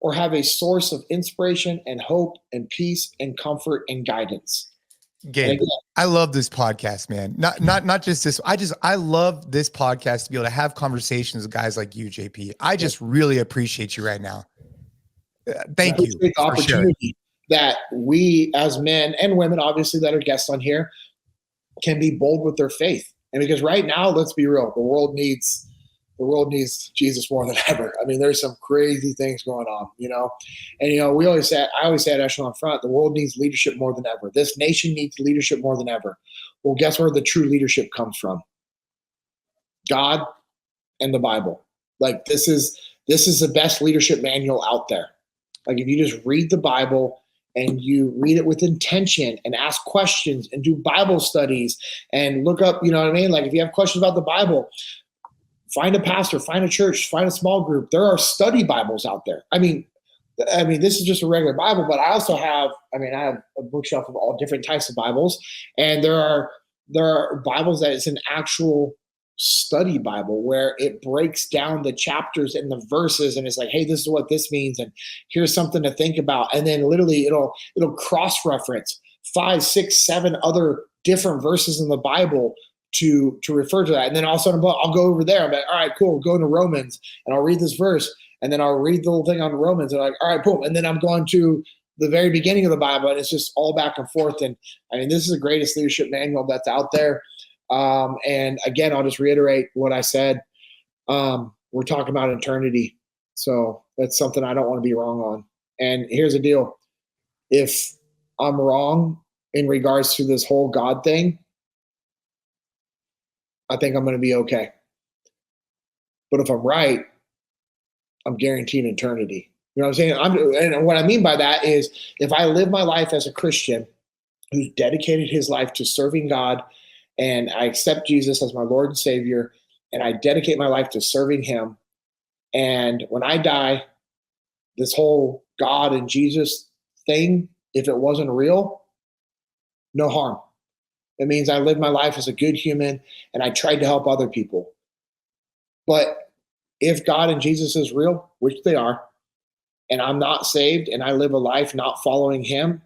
or have a source of inspiration and hope and peace and comfort and guidance? Gabe, I love this podcast, man. Not just this. I love this podcast to be able to have conversations with guys like you, JP. I just really appreciate you right now. Thank you. The opportunity that we as men and women, obviously, that are guests on here, can be bold with their faith. And because right now, let's be real, the world needs Jesus more than ever. There's some crazy things going on, And I always say at Echelon Front, the world needs leadership more than ever. This nation needs leadership more than ever. Well, guess where the true leadership comes from? God and the Bible. Like, this is the best leadership manual out there. Like, if you just read the Bible and you read it with intention and ask questions and do Bible studies and look up, Like, if you have questions about the Bible, find a pastor, find a church, find a small group. There are study Bibles out there. This is just a regular Bible, but I also have, I have a bookshelf of all different types of Bibles. And there are Bibles that it's an actual study Bible where it breaks down the chapters and the verses. And it's like, hey, this is what this means. And here's something to think about. And then literally it'll cross-reference 5, 6, 7 other different verses in the Bible to refer to that. And then all of a sudden I'll go over there. I'm like, all right, cool. Go into Romans and I'll read this verse and then I'll read the whole thing on Romans. And I'm like, all right, boom. And then I'm going to the very beginning of the Bible and it's just all back and forth. And this is the greatest leadership manual that's out there. And again, I'll just reiterate what I said. We're talking about eternity. So that's something I don't want to be wrong on. And here's the deal. If I'm wrong in regards to this whole God thing, I think I'm going to be okay. But if I'm right, I'm guaranteed eternity. You know what I'm saying? And what I mean by that is if I live my life as a Christian who's dedicated his life to serving God and I accept Jesus as my Lord and Savior and I dedicate my life to serving him, and when I die, this whole God and Jesus thing, if it wasn't real, no harm. It means I lived my life as a good human and I tried to help other people. But if God and Jesus is real, which they are, and I'm not saved and I live a life not following him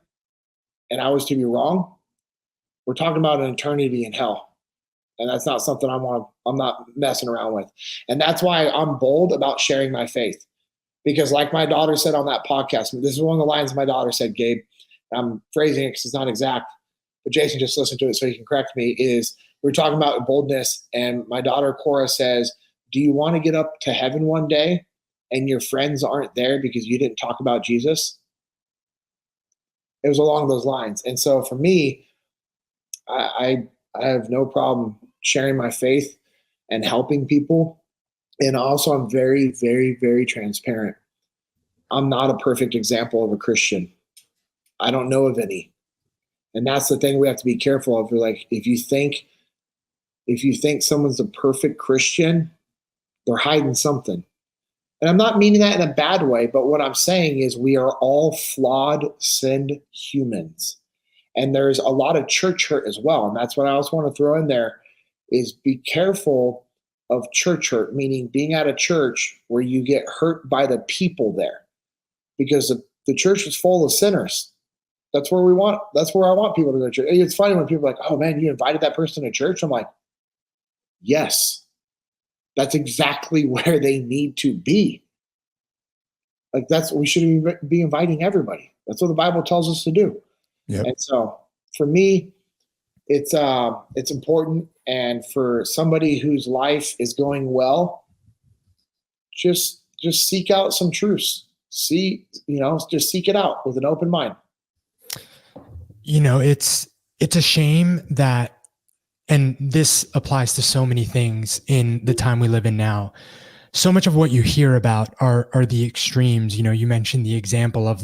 and I was to be wrong, we're talking about an eternity in hell. And that's not something I'm not messing around with. And that's why I'm bold about sharing my faith. Because like my daughter said on that podcast, this is one of the lines my daughter said, Gabe, I'm phrasing it because it's not exact, but Jason just listened to it so he can correct me, is we're talking about boldness. And my daughter Cora says, do you want to get up to heaven one day and your friends aren't there because you didn't talk about Jesus? It was along those lines. And so for me, I have no problem sharing my faith. and helping people. And also, I'm very, very, very transparent. I'm not a perfect example of a Christian. I don't know of any. And that's the thing we have to be careful of. Like, if you think someone's a perfect Christian, they're hiding something. And I'm not meaning that in a bad way, but what I'm saying is we are all flawed, sinned humans. And there's a lot of church hurt as well. And that's what I also want to throw in there is be careful of church hurt, meaning being at a church where you get hurt by the people there. Because the church is full of sinners. That's where I want people to go to church. It's funny when people are like, oh man, you invited that person to church? I'm like, yes. That's exactly where they need to be. Like we should be inviting everybody. That's what the Bible tells us to do. Yep. And so for me, it's important. And for somebody whose life is going well, just seek out some truths. Just seek it out with an open mind. It's a shame that, and this applies to so many things in the time we live in now. So much of what you hear about are the extremes. You mentioned the example of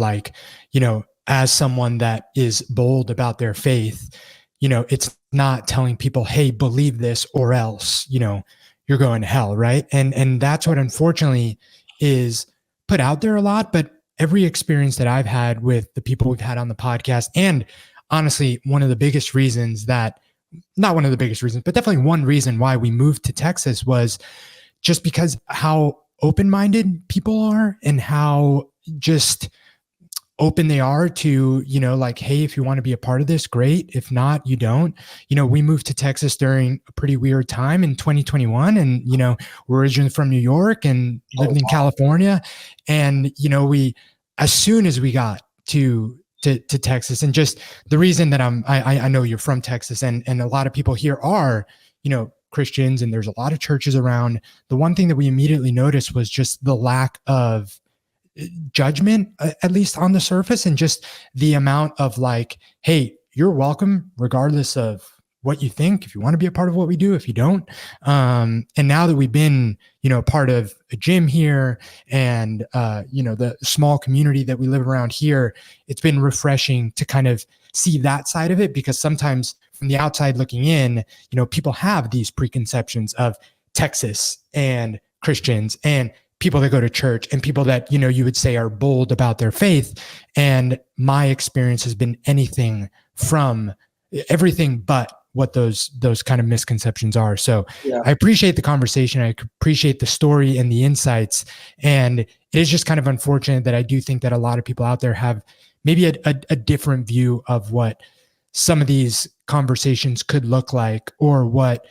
as someone that is bold about their faith, it's not telling people, hey, believe this or else, you're going to hell. Right. And that's what unfortunately is put out there a lot. But every experience that I've had with the people we've had on the podcast, and honestly, not one of the biggest reasons, but definitely one reason why we moved to Texas was just because how open-minded people are and how just open they are to, hey, if you want to be a part of this, great. If not, you don't. We moved to Texas during a pretty weird time in 2021. And, we're originally from New York and lived in California. And, as soon as we got to Texas, and just the reason that I know you're from Texas and a lot of people here are, Christians, and there's a lot of churches around. The one thing that we immediately noticed was just the lack of judgment, at least on the surface, and just the amount of hey, you're welcome regardless of what you think, if you want to be a part of what we do, if you don't. And now that we've been, part of a gym here and, the small community that we live around here, it's been refreshing to kind of see that side of it, because sometimes from the outside looking in, people have these preconceptions of Texas and Christians and people that go to church and people that, you would say are bold about their faith. And my experience has been everything but what those kind of misconceptions are. So yeah. I appreciate the conversation. I appreciate the story and the insights. And it is just kind of unfortunate that I do think that a lot of people out there have maybe a different view of what some of these conversations could look like, or what,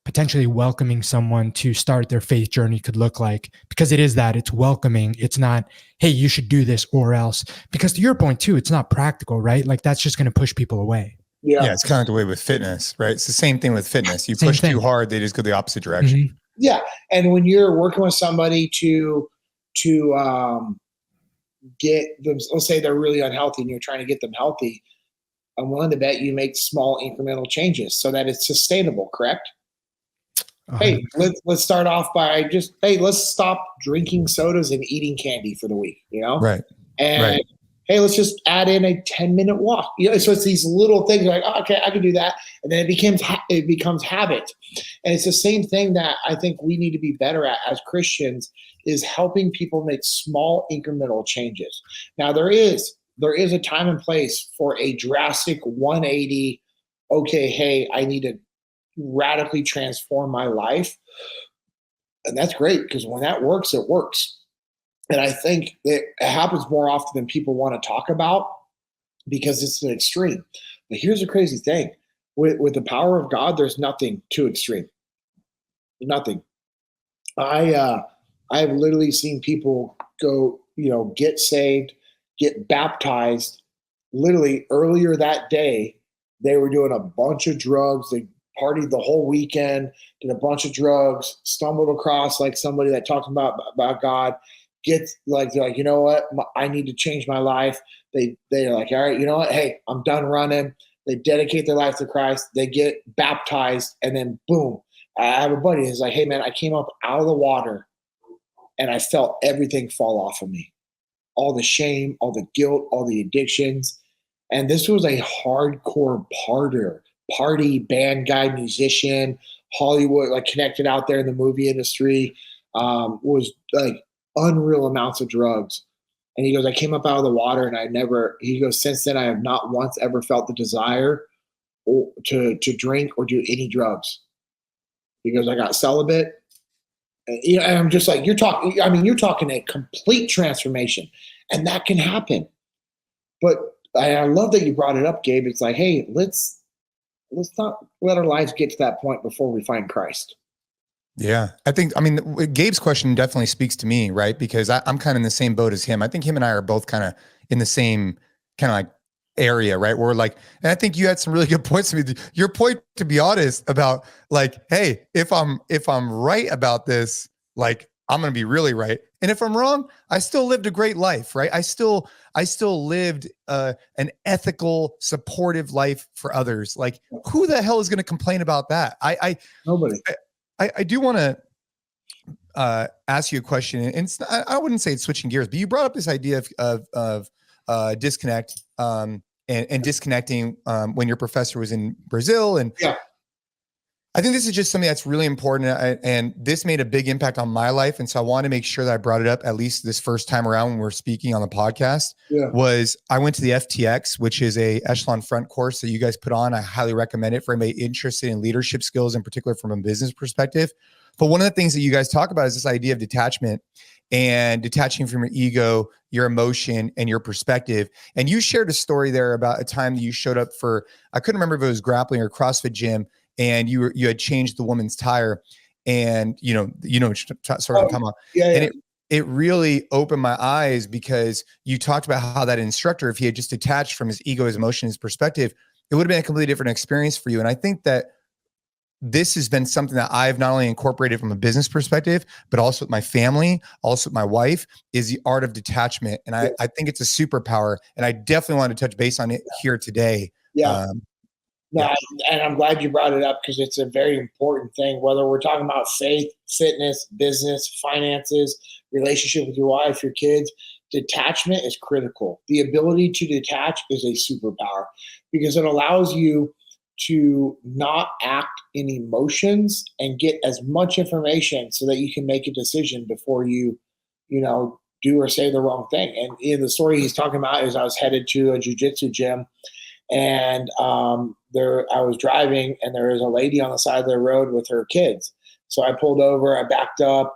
potentially welcoming someone to start their faith journey could look like, because it's welcoming. It's not, hey, you should do this or else, because to your point too, it's not practical, right? That's just going to push people away. Yeah, it's kind of like the way with fitness, right? It's the same thing with fitness. You push too hard, they just go the opposite direction. Mm-hmm. Yeah, and when you're working with somebody to get them, let's say they're really unhealthy and you're trying to get them healthy, I'm willing to bet you make small incremental changes so that it's sustainable, correct? 100%. Hey, let's start off by let's stop drinking sodas and eating candy for the week, Right. And right. Hey, let's just add in a 10-minute walk. So it's these little things like, oh, okay, I can do that. And then it becomes habit. And it's the same thing that I think we need to be better at as Christians, is helping people make small incremental changes. Now there is a time and place for a drastic 180. Okay, hey, I need to radically transform my life. And that's great, because when that works, it works. And I think that it happens more often than people want to talk about, because it's an extreme. But here's the crazy thing. With the power of God, there's nothing too extreme. Nothing. I've literally seen people go, get saved, get baptized. Literally earlier that day, they were doing a bunch of drugs. They partied the whole weekend, did a bunch of drugs, stumbled across somebody that talked about God. They're like, you know what? I need to change my life. They're like, all right, you know what? Hey, I'm done running. They dedicate their life to Christ. They get baptized, and then boom, I have a buddy who's like, hey man, I came up out of the water and I felt everything fall off of me. All the shame, all the guilt, all the addictions. And this was a hardcore party band guy, musician, Hollywood, like connected out there in the movie industry, was like unreal amounts of drugs. And he goes, I came up out of the water and he goes, since then I have not once ever felt the desire to drink or do any drugs. He goes, I got celibate. And I'm just like, you're talking a complete transformation, and that can happen. But I love that you brought it up, Gabe. It's like, hey, let's not let our lives get to that point before we find Christ. Yeah. Gabe's question definitely speaks to me, right? Because I'm kind of in the same boat as him. I think him and I are both kind of in the same kind of like area, right? Where like, and I think you had some really good points to me. Your point, to be honest, about like, hey, if I'm right about this, like I'm going to be really right. And if I'm wrong, I still lived a great life, right? I still lived an ethical, supportive life for others. Like, who the hell is going to complain about that? Nobody. I do want to ask you a question, and I wouldn't say it's switching gears, but you brought up this idea of disconnect and disconnecting when your professor was in Brazil, and yeah. I think this is just something that's really important, and this made a big impact on my life, and so I want to make sure that I brought it up at least this first time around when we're speaking on the podcast. Yeah. Was I went to the FTX, which is a echelon front course that you guys put on. I highly recommend it for anybody interested in leadership skills, in particular from a business perspective. But one of the things that you guys talk about is this idea of detachment and detaching from your ego, your emotion, and your perspective. And you shared a story there about a time that you showed up for, I couldn't remember if it was grappling or CrossFit gym, and you had changed the woman's tire, and you know sort of talking about. Yeah, yeah. And it really opened my eyes, because you talked about how that instructor, if he had just detached from his ego, his emotion, his perspective, it would have been a completely different experience for you. And I think that this has been something that I've not only incorporated from a business perspective, but also with my family, also with my wife, is the art of detachment. And I think it's a superpower, and I definitely want to touch base on it here today. Yeah. And I'm glad you brought it up, because it's a very important thing, whether we're talking about faith, fitness, business, finances, relationship with your wife, your kids. Detachment is critical. The ability to detach is a superpower, because it allows you to not act in emotions and get as much information so that you can make a decision before you do or say the wrong thing. And in the story he's talking about is I was headed to a jiu-jitsu gym, and I was driving, and there was a lady on the side of the road with her kids. So I pulled over, I backed up,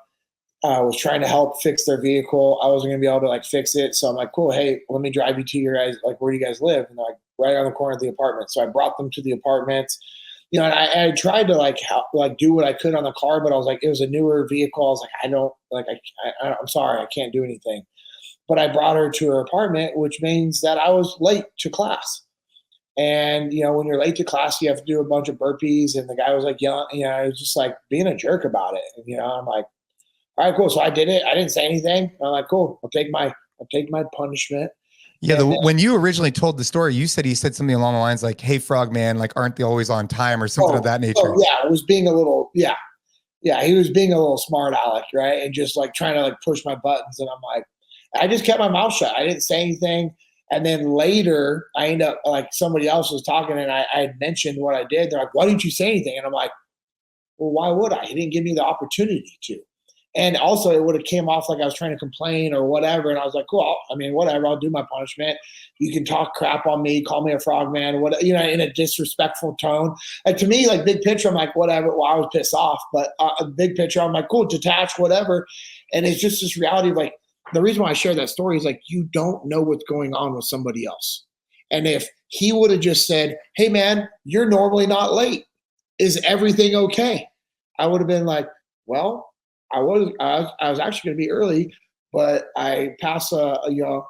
I was trying to help fix their vehicle. I wasn't going to be able to like fix it. So I'm like, cool, hey, let me drive you to your guys, like, where do you guys live? And they're like, right on the corner of the apartment. So I brought them to the apartments, and I tried to do what I could on the car, but I was like, it was a newer vehicle. I was like, I'm sorry, I can't do anything. But I brought her to her apartment, which means that I was late to class. And, when you're late to class, you have to do a bunch of burpees. And the guy was like, I was just like being a jerk about it. And, I'm like, all right, cool. So I did it. I didn't say anything. I'm like, cool. I'll take my punishment. Yeah. When you originally told the story, he said something along the lines like, hey, frogman, like, aren't they always on time, or something of that nature? Yeah. It was being a little, yeah. He was being a little smart aleck, right? And just like trying to like push my buttons. And I'm like, I just kept my mouth shut. I didn't say anything. And then later I ended up, like, somebody else was talking, and I had mentioned what I did. They're like, why didn't you say anything? And I'm like, well, why would I? He didn't give me the opportunity to. And also it would have came off like I was trying to complain or whatever. And I was like, cool, whatever, I'll do my punishment. You can talk crap on me, call me a frogman, in a disrespectful tone. Like, to me, like, big picture, I'm like, whatever. Well, I was pissed off, but big picture, I'm like, cool, detach, whatever. And it's just this reality of, like, the reason why I share that story is, like, you don't know what's going on with somebody else. And if he would have just said, hey man, you're normally not late, is everything okay? I would have been like, well, I was actually going to be early, but I passed a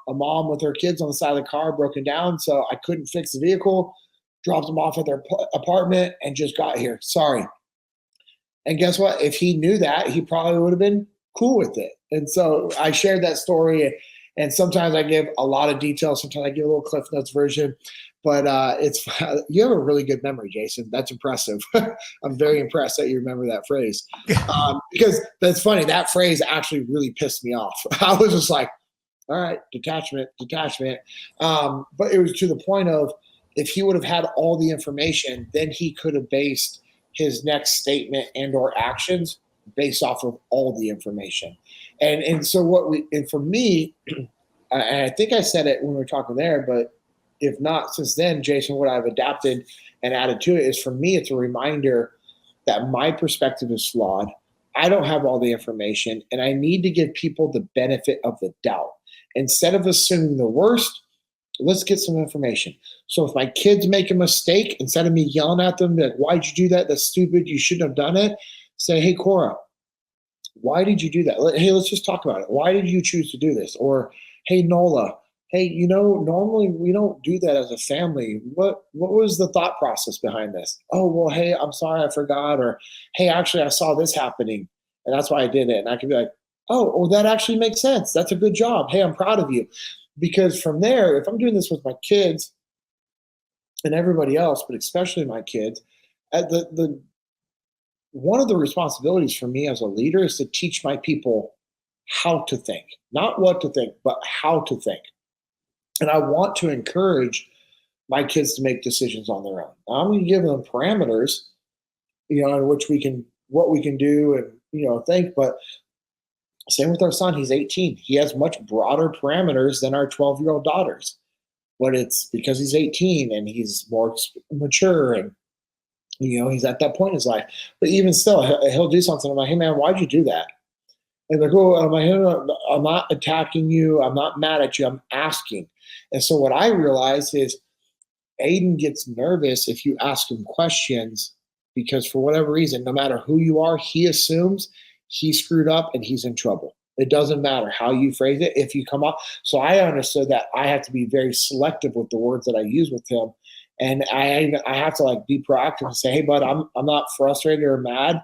mom with her kids on the side of the car, broken down, so I couldn't fix the vehicle, dropped them off at their apartment, and just got here. Sorry. And guess what? If he knew that, he probably would have been cool with it. And so I shared that story, And sometimes I give a lot of details. Sometimes I give a little Cliff Notes version. But you have a really good memory, Jason. That's impressive. I'm very impressed that you remember that phrase. Because that's funny. That phrase actually really pissed me off. I was just like, all right, detachment. But it was to the point of, if he would have had all the information, then he could have based his next statement and or actions based off of all the information. And so for me, and I think I said it when we were talking there, but if not, since then, Jason, what I've adapted and added to it is, for me, it's a reminder that my perspective is flawed. I don't have all the information, and I need to give people the benefit of the doubt. Instead of assuming the worst, let's get some information. So if my kids make a mistake, instead of me yelling at them, like, why'd you do that? That's stupid. You shouldn't have done it. Say, hey, Cora, why did you do that? Hey, let's just talk about it. Why did you choose to do this? Or, hey, Nola, hey, normally we don't do that as a family. What was the thought process behind this? Oh, well, hey, I'm sorry, I forgot. Or, hey, actually, I saw this happening, and that's why I did it. And I can be like, oh, well, that actually makes sense. That's a good job. Hey, I'm proud of you. Because from there, if I'm doing this with my kids and everybody else, but especially my kids, one of the responsibilities for me as a leader is to teach my people how to think, not what to think, but how to think. And I want to encourage my kids to make decisions on their own. I'm going to give them parameters, in which what we can do and, think. But same with our son. He's 18. He has much broader parameters than our 12-year-old daughters. But it's because he's 18 and he's more mature, and, he's at that point in his life. But even still, he'll do something. I'm like, hey, man, why'd you do that? And they're going, I'm not attacking you. I'm not mad at you. I'm asking. And so what I realized is, Aiden gets nervous if you ask him questions, because for whatever reason, no matter who you are, he assumes he screwed up and he's in trouble. It doesn't matter how you phrase it. If you come up, so I understood that I have to be very selective with the words that I use with him. And I have to be proactive and say, hey, bud, I'm not frustrated or mad.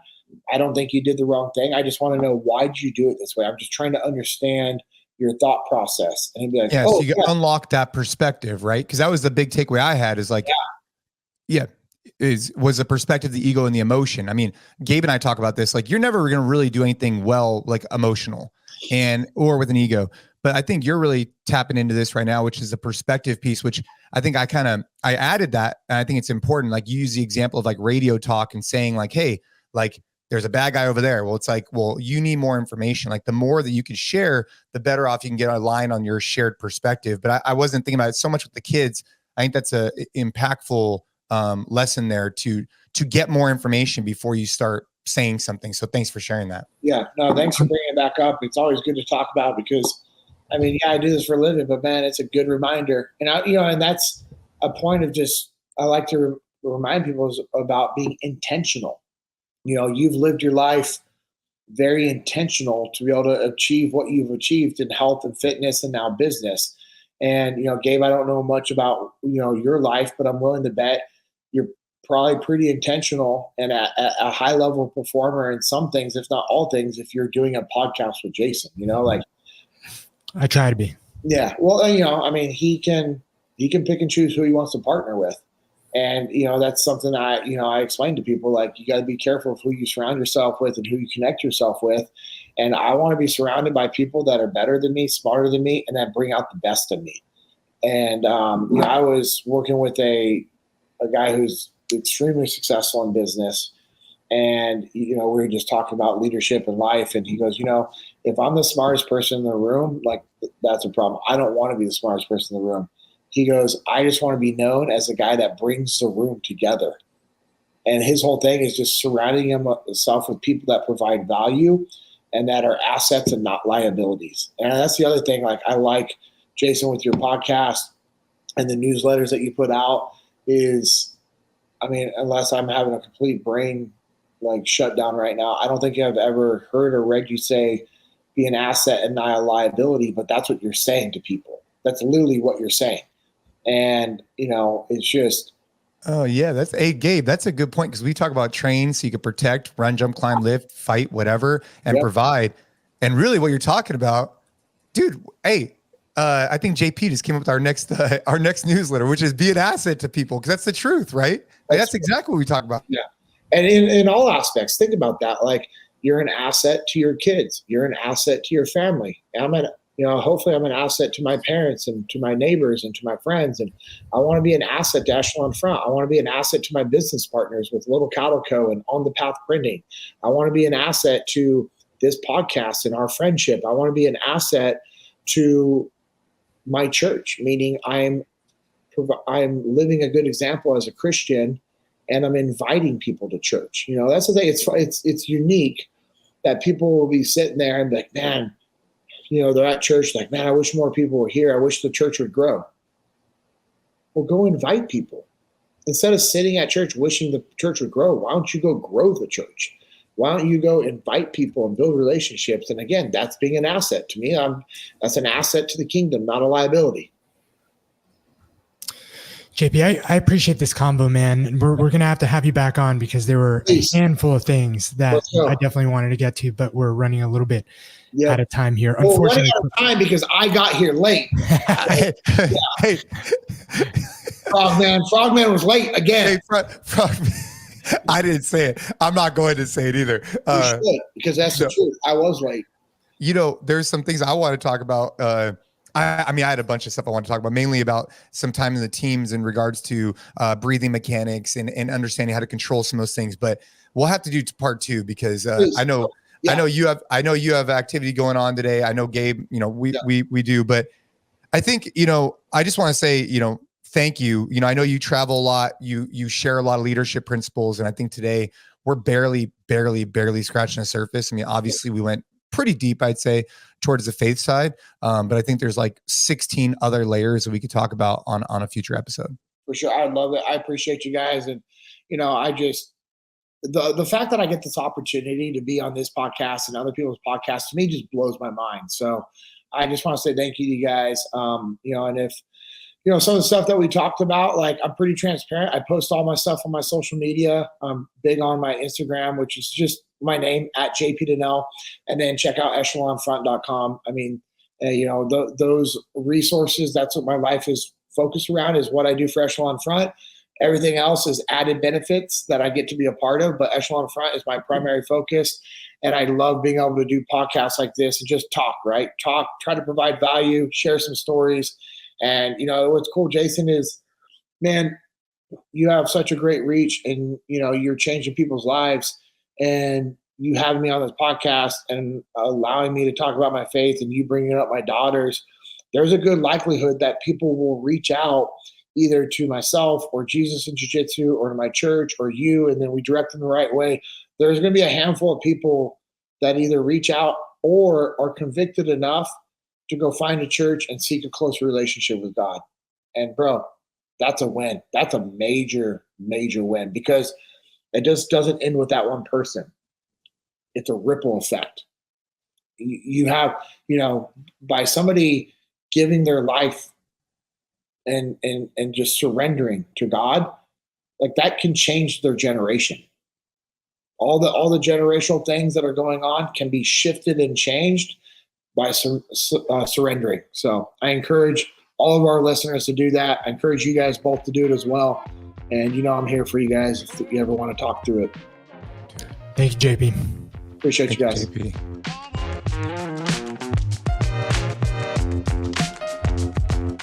I don't think you did the wrong thing. I just want to know, why did you do it this way? I'm just trying to understand your thought process. And he'd be like, so you unlock that perspective, right? Because that was the big takeaway I had, is was the perspective, the ego, and the emotion. I mean, Gabe and I talk about this, you're never going to really do anything well, emotional or with an ego. But I think you're really tapping into this right now, which is the perspective piece, which I think I added that. And I think it's important. You use the example of radio talk and saying hey, there's a bad guy over there. Well, it's you need more information. The more that you can share, the better off you can get a line on your shared perspective. But I wasn't thinking about it so much with the kids. I think that's a impactful lesson there to get more information before you start saying something. So thanks for sharing that. Yeah, no, thanks for bringing it back up. It's always good to talk about, because I do this for a living, but man, it's a good reminder. And and that's a point of I like to remind people about being intentional. You've lived your life very intentional to be able to achieve what you've achieved in health and fitness and now business. And, Gabe, I don't know much about, your life, but I'm willing to bet you're probably pretty intentional and a high level performer in some things, if not all things, if you're doing a podcast with Jason, I try to be. Yeah. Well, he can pick and choose who he wants to partner with. And, that's something I explain to people, you got to be careful of who you surround yourself with and who you connect yourself with. And I want to be surrounded by people that are better than me, smarter than me, and that bring out the best of me. And, I was working with a guy who's extremely successful in business. And, we were just talking about leadership and life. And he goes, if I'm the smartest person in the room, that's a problem. I don't want to be the smartest person in the room. He goes, I just want to be known as the guy that brings the room together. And his whole thing is just surrounding himself with people that provide value and that are assets and not liabilities. And that's the other thing. I like, Jason, with your podcast and the newsletters that you put out is, unless I'm having a complete brain shutdown right now, I don't think I've ever heard or read you say be an asset and not a liability, but that's what you're saying to people. That's literally what you're saying. And, it's just. Oh yeah. Hey, Gabe, that's a good point. Cause we talk about train so you can protect, run, jump, climb, lift, fight, whatever, and provide. And really what you're talking about, dude, hey, I think JP just came up with our next newsletter, which is be an asset to people, because that's the truth, right? Like, that's exactly what we talk about. Yeah. And in all aspects, think about that. Like, you're an asset to your kids. You're an asset to your family. Hopefully I'm an asset to my parents and to my neighbors and to my friends. And I want to be an asset to Echelon Front. I want to be an asset to my business partners with Little Cattle Co. and On the Path Printing. I want to be an asset to this podcast and our friendship. I want to be an asset to my church, meaning I'm living a good example as a Christian, and I'm inviting people to church. That's the thing. It's unique that people will be sitting there and be like, man, they're at church, like, man, I wish more people were here. I wish the church would grow. Well, go invite people. Instead of sitting at church wishing the church would grow, why don't you go grow the church? Why don't you go invite people and build relationships? And again, that's being an asset to me. That's an asset to the kingdom, not a liability. JP, I appreciate this combo, man. We're going to have you back on, because there were a handful of things that I definitely wanted to get to, but we're running a little bit out of time here. Well, running out of time because I got here late. Hey. Frogman was late again. Hey, Frogman. I didn't say it. I'm not going to say it either. Because that's the truth. I was late. There's some things I want to talk about. I had a bunch of stuff I want to talk about, mainly about some time in the teams in regards to breathing mechanics and understanding how to control some of those things. But we'll have to do part 2, because I know you have activity going on today. I know Gabe, we do, but I think, I just want to say, thank you. I know you travel a lot. You share a lot of leadership principles. And I think today we're barely scratching the surface. I mean, obviously we went pretty deep, I'd say, towards the faith side. But I think there's like 16 other layers that we could talk about on a future episode. For sure. I love it. I appreciate you guys. And, I just, the fact that I get this opportunity to be on this podcast and other people's podcasts, to me, just blows my mind. So I just want to say thank you to you guys. And if, some of the stuff that we talked about, like, I'm pretty transparent. I post all my stuff on my social media. I'm big on my Instagram, which is just my name, at JP Dinnell, and then check out echelonfront.com. I mean, those resources, that's what my life is focused around, is what I do for Echelon Front. Everything else is added benefits that I get to be a part of, but Echelon Front is my primary focus. And I love being able to do podcasts like this and just talk, try to provide value, share some stories. And, what's cool, Jason, is, man, you have such a great reach, and, you're changing people's lives, and you having me on this podcast and allowing me to talk about my faith, and you bringing up my daughters, there's a good likelihood that people will reach out either to myself or Jesus in Jiu-Jitsu or to my church or you, and then we direct them the right way. There's going to be a handful of people that either reach out or are convicted enough to go find a church and seek a closer relationship with God. And bro, that's a win. That's a major, major win, because it just doesn't end with that one person. It's a ripple effect. You have, by somebody giving their life and just surrendering to God, like, that can change their generation. All the generational things that are going on can be shifted and changed by surrendering. So I encourage all of our listeners to do that. I encourage you guys both to do it as well. And I'm here for you guys if you ever want to talk through it. Thank you, JP. Appreciate you guys. JP.